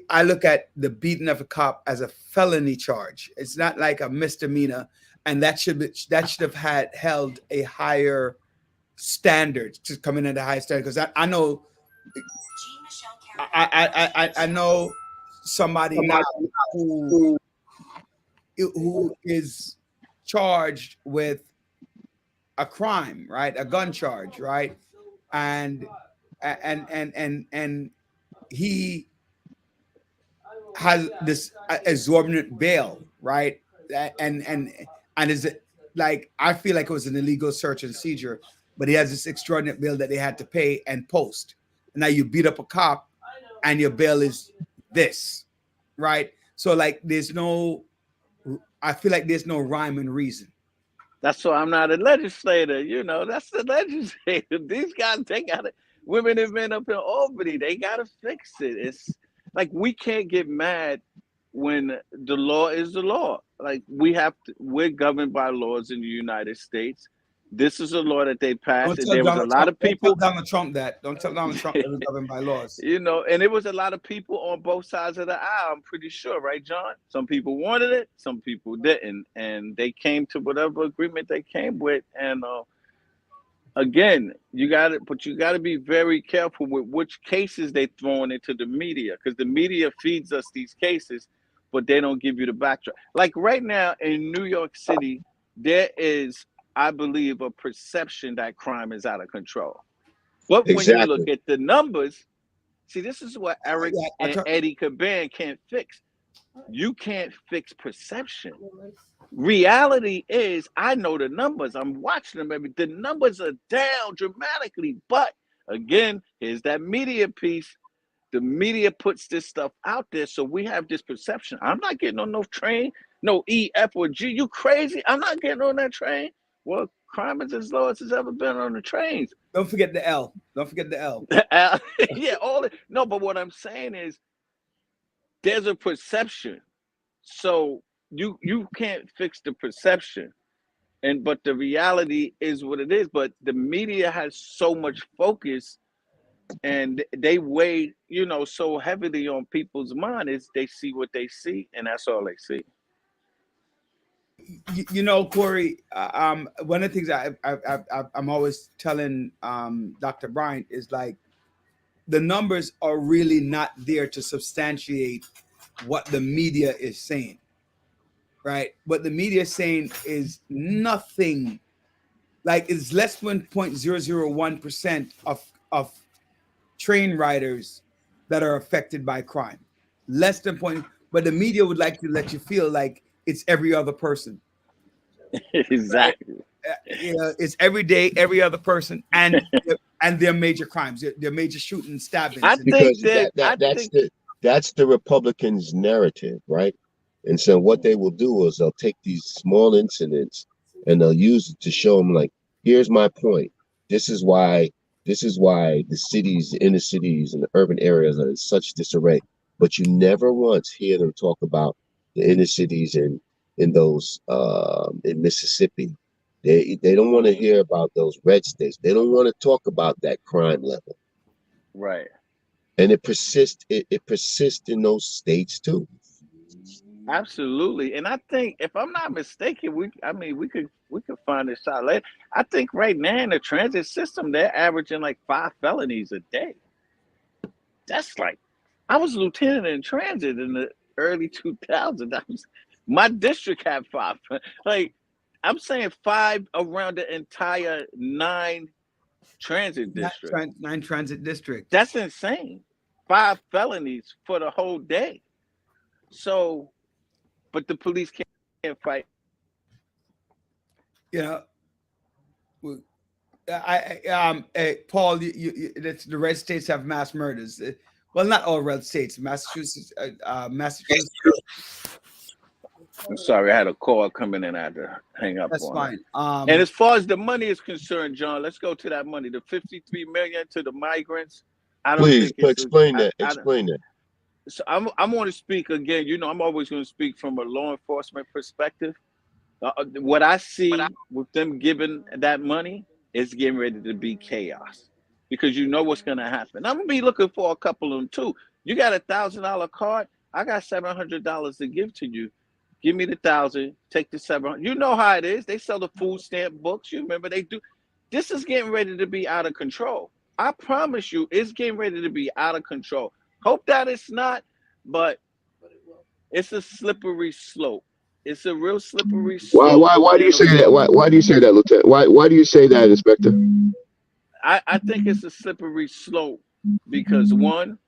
I look at the beating of a cop as a felony charge. It's not like a misdemeanor, and that should have held a higher standard to come in at a high standard, because I know I know somebody now who is charged with a crime, right? A gun charge, right? And he has this exorbitant bail, right? And is it like, I feel like it was an illegal search and seizure, but he has this extraordinary bail that they had to pay and post. And now you beat up a cop and your bail is this, right? So like I feel like there's no rhyme and reason. That's why I'm not a legislator, you know, that's the legislator. These guys, they got it. Women and men up in Albany, they got to fix it. It's like, we can't get mad when the law is the law. Like, we're governed by laws in the United States. This is a law that they passed, and there was a lot of people. Don't tell Donald Trump that. Don't tell Donald Trump that we're governed by laws. You know, and it was a lot of people on both sides of the aisle, I'm pretty sure, right, John? Some people wanted it, some people didn't, and they came to whatever agreement they came with. And again, you got to be very careful with which cases they throwing into the media, because the media feeds us these cases, but they don't give you the backdrop. Like right now in New York City, there is, I believe, a perception that crime is out of control. But when you look at the numbers, see, this is what Eric and Eddie Caban can't fix. You can't fix perception. Reality is, I know the numbers. I'm watching them. The numbers are down dramatically. But again, here's that media piece. The media puts this stuff out there, so we have this perception. I'm not getting on no train, no E, F, or G. You crazy? I'm not getting on that train. Well, crime is as low as it's ever been on the trains. Don't forget the L. Don't forget the L. Yeah, no, but what I'm saying is, there's a perception. So you can't fix the perception. But the reality is what it is. But the media has so much focus, and they weigh, you know, so heavily on people's mind. Is they see what they see, and that's all they see. You know, Corey, one of the things I'm always telling Dr. Bryant is, like, the numbers are really not there to substantiate what the media is saying, right? What the media is saying is nothing. Like, it's less than 0.001% of train riders that are affected by crime. Less than point, but the media would like to let you feel like it's every other person. Exactly. You know, it's every day, every other person, and their major crimes, their major shootings, stabbings. That's the Republicans' narrative, right? And so what they will do is they'll take these small incidents and they'll use it to show them, like, here's my point. This is why the cities, the inner cities, and the urban areas are in such disarray. But you never once hear them talk about the inner cities in those in Mississippi. They don't want to hear about those red states. They don't want to talk about that crime level. Right. And it persists. It persists in those states too. Absolutely. And I think, if I'm not mistaken, we could find this out later. I think right now in the transit system, they're averaging like 5 felonies a day. That's like, I was a lieutenant in transit in the early 2000s. My district had 5. Like, I'm saying 5 around the entire 9 transit districts. 9 transit districts. That's insane. 5 felonies for the whole day. So, but the police can't fight. You know, Paul, the red states have mass murders. Well, not all red states. Massachusetts, Massachusetts. I'm sorry, I had a call coming in. I had to hang up That's on fine. it. And as far as the money is concerned, John, let's go to that money. The 53 million to the migrants. I don't Please think it's explain that. Explain that. So I'm going to speak again. You know, I'm always going to speak from a law enforcement perspective. What I see with them giving that money is getting ready to be chaos, because you know what's going to happen. I'm going to be looking for a couple of them too. You got $1,000 card. I got $700 to give to you. Give me the 1,000. Take the 700. You know how it is. They sell the food stamp books. You remember they do. This is getting ready to be out of control. I promise you, it's getting ready to be out of control. Hope that it's not, but it's a slippery slope. It's a real slippery slope. Why do you say that? Why do you say that, Lieutenant? Why do you say that, Inspector? I think it's a slippery slope because one,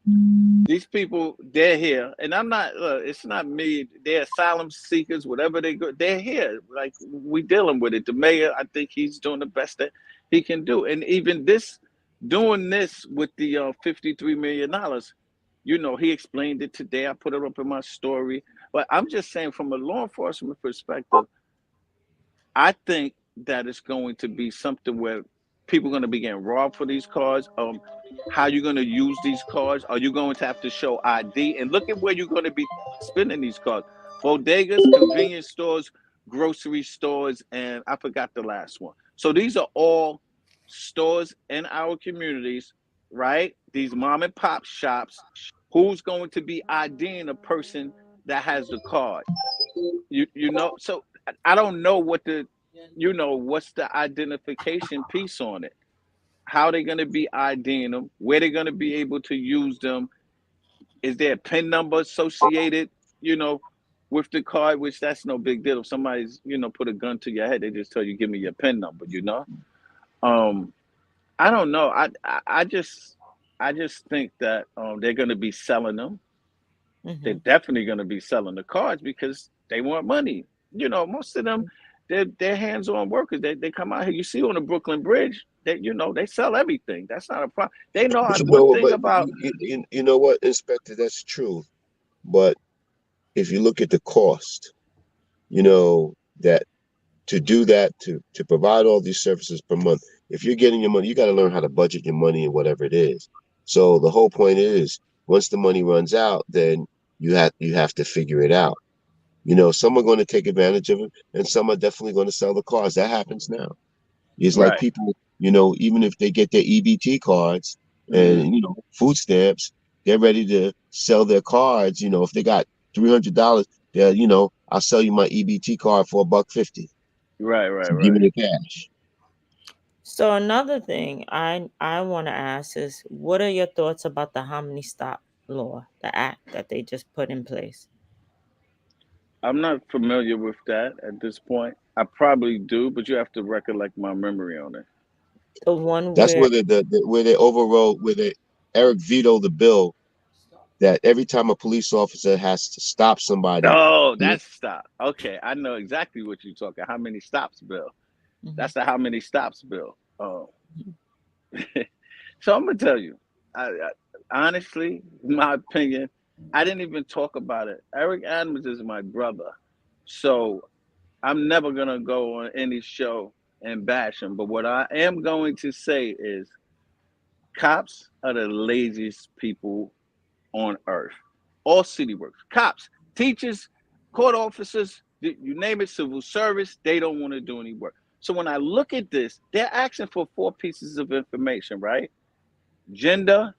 these people, they're here, and I'm not. It's not me. They're asylum seekers, whatever they go. They're here. Like, we dealing with it. The mayor, I think he's doing the best that he can do, and even doing this with the $53 million. You know, he explained it today. I put it up in my story. But I'm just saying, from a law enforcement perspective, I think that it's going to be something where people are going to be getting robbed for these cars. How you're going to use these cars? Are you going to have to show ID? And look at where you're going to be spending these cars. Bodegas, convenience stores, grocery stores, and I forgot the last one. So these are all stores in our communities, right? These mom and pop shops. Who's going to be IDing a person that has the card? You know, so I don't know what's the identification piece on it. How they're going to be IDing them, where they're going to be able to use them. Is there a PIN number associated, with the card, which that's no big deal. If somebody's, put a gun to your head, they just tell you, give me your PIN number, I don't know. I just think that they're going to be selling them. Mm-hmm. They're definitely going to be selling the cards because they want money. Most of them, they're hands-on workers. They come out here. You see on the Brooklyn Bridge, they sell everything. That's not a problem. They know one thing about. You know what, Inspector? That's true. But if you look at the cost, that to do that, to provide all these services per month, if you're getting your money, you got to learn how to budget your money and whatever it is. So the whole point is, once the money runs out, then you have to figure it out. Some are going to take advantage of it, and some are definitely going to sell the cars. That happens now. It's right. Like people, even if they get their EBT cards and food stamps, they're ready to sell their cards. If they got $300, they're I'll sell you my EBT card for $1.50. Right. Give me the cash. So another thing I want to ask is, what are your thoughts about the Hominy Stop law, the act that they just put in place? I'm not familiar with that at this point. I probably do, but you have to recollect my memory on it. The one that's where they overrode, where Eric vetoed the bill that every time a police officer has to stop somebody. Oh, that's stop. Okay, I know exactly what you're talking. How many stops bill? Mm-hmm. That's the how many stops bill. Oh, so I'm gonna tell you, I honestly, in my opinion, I didn't even talk about it. Eric Adams is my brother, so I'm never gonna go on any show and bash him. But what I am going to say is, cops are the laziest people on earth. All city workers, cops, teachers, court officers, you name it, civil service, they don't want to do any work. So when I look at this, they're asking for 4 pieces of information, right? Gender,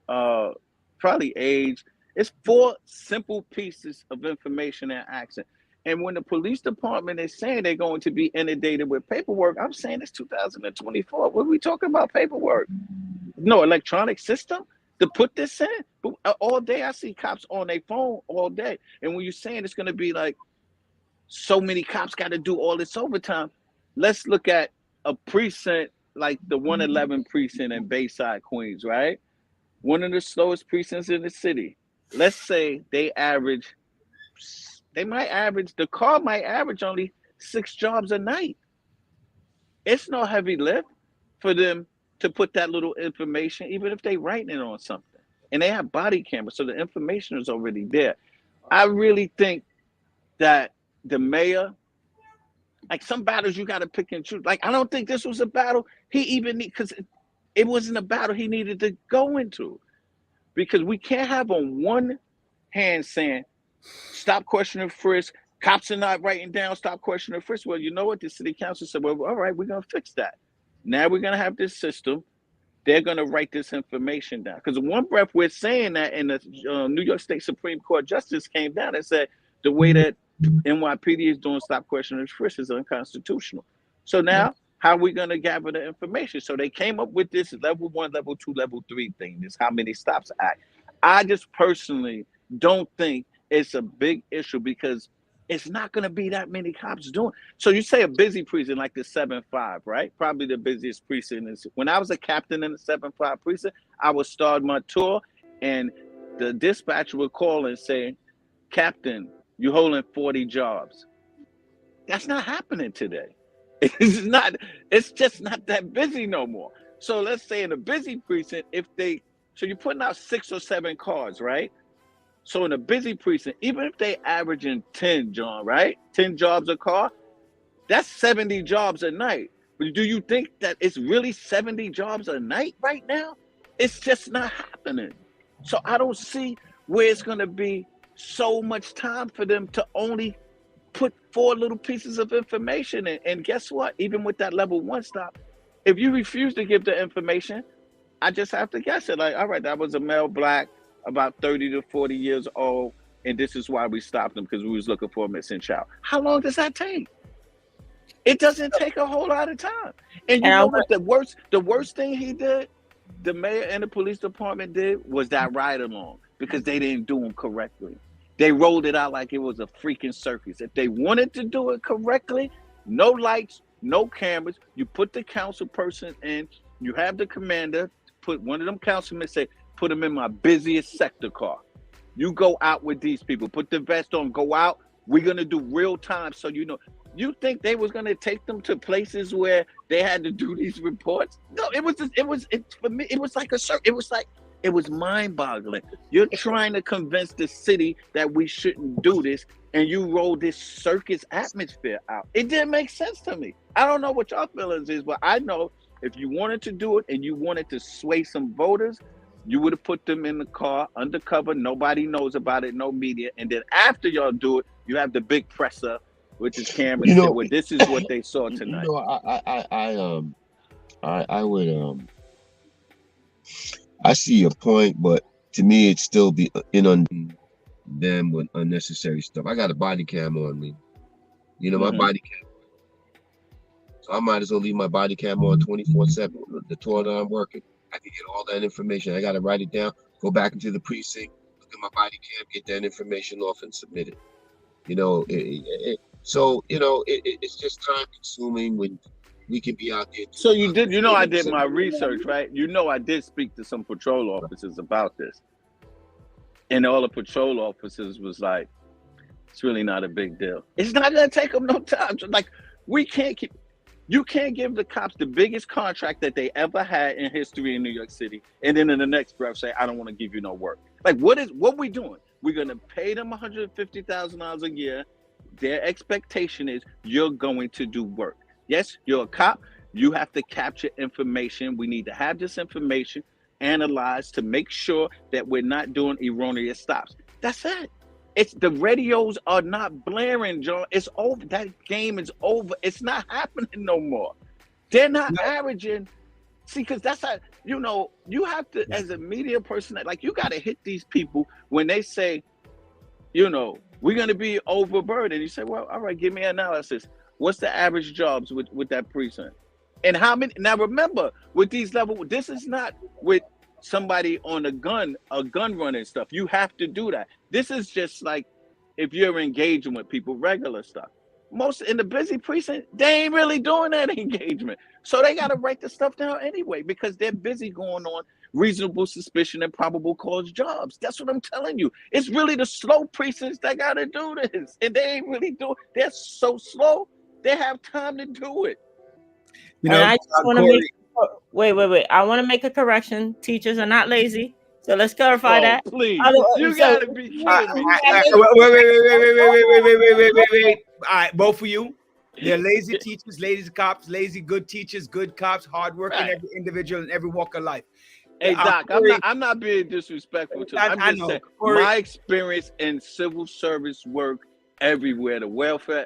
probably age. It's 4 simple pieces of information they're asking. And when the police department is saying they're going to be inundated with paperwork, I'm saying it's 2024. What are we talking about paperwork? No electronic system to put this in? But all day I see cops on their phone all day. And when you're saying it's going to be like so many cops got to do all this overtime, let's look at a precinct like the 111 precinct in Bayside, Queens, right? One of the slowest precincts in the city. Let's say the car might average only 6 jobs a night. It's no heavy lift for them to put that little information, even if they writing it on something. and they have body cameras, so the information is already there. I really think that the mayor, like some battles you got to pick and choose. Like I don't think this was a battle he even need, because it wasn't a battle he needed to go into, because we can't have on one hand saying stop questioning frisk, cops are not writing down, stop questioning frisk. Well, you know what? The city council said, well, all right, we're gonna fix that. Now we're gonna have this system. They're gonna write this information down. Because one breath we're saying that, and the New York State Supreme Court justice came down and said the way that NYPD is doing stop questioning frisk is unconstitutional. So now, how are we going to gather the information? So they came up with this level 1, level 2, level 3 thing. This how many stops act. I just personally don't think it's a big issue, because it's not going to be that many cops doing. So you say a busy precinct like the 7-5, right? Probably the busiest precinct is. When I was a captain in the 7-5 precinct, I would start my tour, and the dispatcher would call and say, Captain, you're holding 40 jobs. That's not happening today. It's just not that busy no more. So let's say in a busy precinct, so you're putting out 6 or 7 cars, right? So in a busy precinct, even if they averaging 10, John, right? 10 jobs a car, that's 70 jobs a night. But do you think that it's really 70 jobs a night right now? It's just not happening. So I don't see where it's going to be so much time for them to only put 4 little pieces of information in. And guess what? Even with that level 1 stop, if you refuse to give the information, I just have to guess it. Like, all right, that was a male black, about 30 to 40 years old, and this is why we stopped him, because we was looking for a missing child. How long does that take? It doesn't take a whole lot of time. And you know what the worst thing he did, the mayor and the police department did, was that ride along, because they didn't do them correctly. They rolled it out like it was a freaking circus. If they wanted to do it correctly, no lights, no cameras, you put the council person in, you have the commander put one of them councilmen, say, put them in my busiest sector car. You go out with these people, put the vest on, go out. We're going to do real time. So, you know, you think they was going to take them to places where they had to do these reports? No, for me, it was like it was mind boggling. You're trying to convince the city that we shouldn't do this, and you roll this circus atmosphere out. It didn't make sense to me. I don't know what your feelings is, but I know if you wanted to do it and you wanted to sway some voters, you would have put them in the car undercover. Nobody knows about it, no media. And then after y'all do it, you have the big presser, which is Cameron. You know, well, this is what they saw tonight. You know, I see your point, but to me, it's still be inundating them with unnecessary stuff. I got a body cam on me. You know, my body cam. So I might as well leave my body cam on 24/7. The tour that I'm working, I can get all that information. I got to write it down, go back into the precinct, look at my body cam, get that information off and submit it. You know, so, you know, it's just time consuming when we can be out there. So you did, you know, I did my research, right? You know, I did speak to some patrol officers about this. And all the patrol officers was like, it's really not a big deal. It's not going to take them no time. Like, you can't give the cops the biggest contract that they ever had in history in New York City, and then in the next breath say, I don't want to give you no work. Like, what we doing? We're going to pay them $150,000 a year. Their expectation is you're going to do work. Yes, you're a cop. You have to capture information. We need to have this information analyzed to make sure that we're not doing erroneous stops. That's it. It's the radios are not blaring, John. It's over. That game is over. It's not happening no more. They're not averaging. See, because that's how, you know, you have to, as a media person, like, you got to hit these people when they say, you know, we're going to be overburdened. You say, well, all right, give me an analysis. What's the average jobs with that precinct? And how many? Now, remember, with these levels, this is not with somebody on a gun running stuff. You have to do that. This is just like if you're engaging with people, regular stuff. Most in the busy precinct, they ain't really doing that engagement. So they got to write the stuff down anyway, because they're busy going on reasonable suspicion and probable cause jobs. That's what I'm telling you. It's really the slow precincts that got to do this. And they ain't really doing, they're so slow, they have time to do it. You know, I just want to wait. I want to make a correction. Teachers are not lazy. So let's clarify that. Please, Otherwise- you so- gotta be kidding me. Wait. All right, both of you. They're lazy teachers, lazy cops, lazy good teachers, good cops, hardworking Right. every individual in every walk of life. Hey Doc, Corey- I'm not being disrespectful to I I'm just know. saying Corey- my experience in civil service work everywhere, the welfare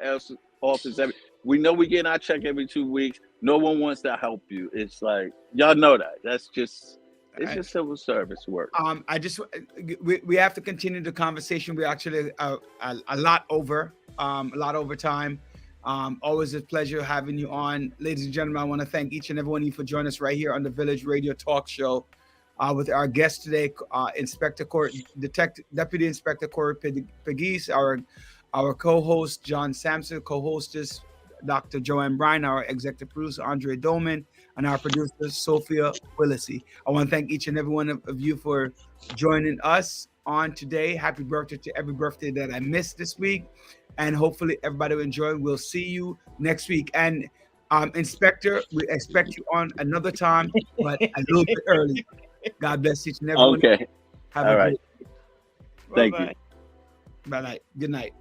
office, we know we get our check every 2 weeks. No one wants to help you. It's like y'all know that. It's just civil service work. I just we have to continue the conversation. We're actually a lot over time. Always a pleasure having you on, ladies and gentlemen. I want to thank each and every one of you for joining us right here on the Village Radio Talk Show with our guest today, Deputy Inspector Corey Pegues, our co-host John Sampson, co-hostess Dr. Joanne Bryan, our executive producer Andre Dolman, and our producer Sophia Willisey. I want to thank each and every one of you for joining us on today. Happy birthday to every birthday that I missed this week, and hopefully everybody will enjoy. We'll see you next week. And Inspector, we expect you on another time, but a little bit early. God bless each and every one. Okay. Have All a right. great Thank you. Bye-bye. bye night. Good night.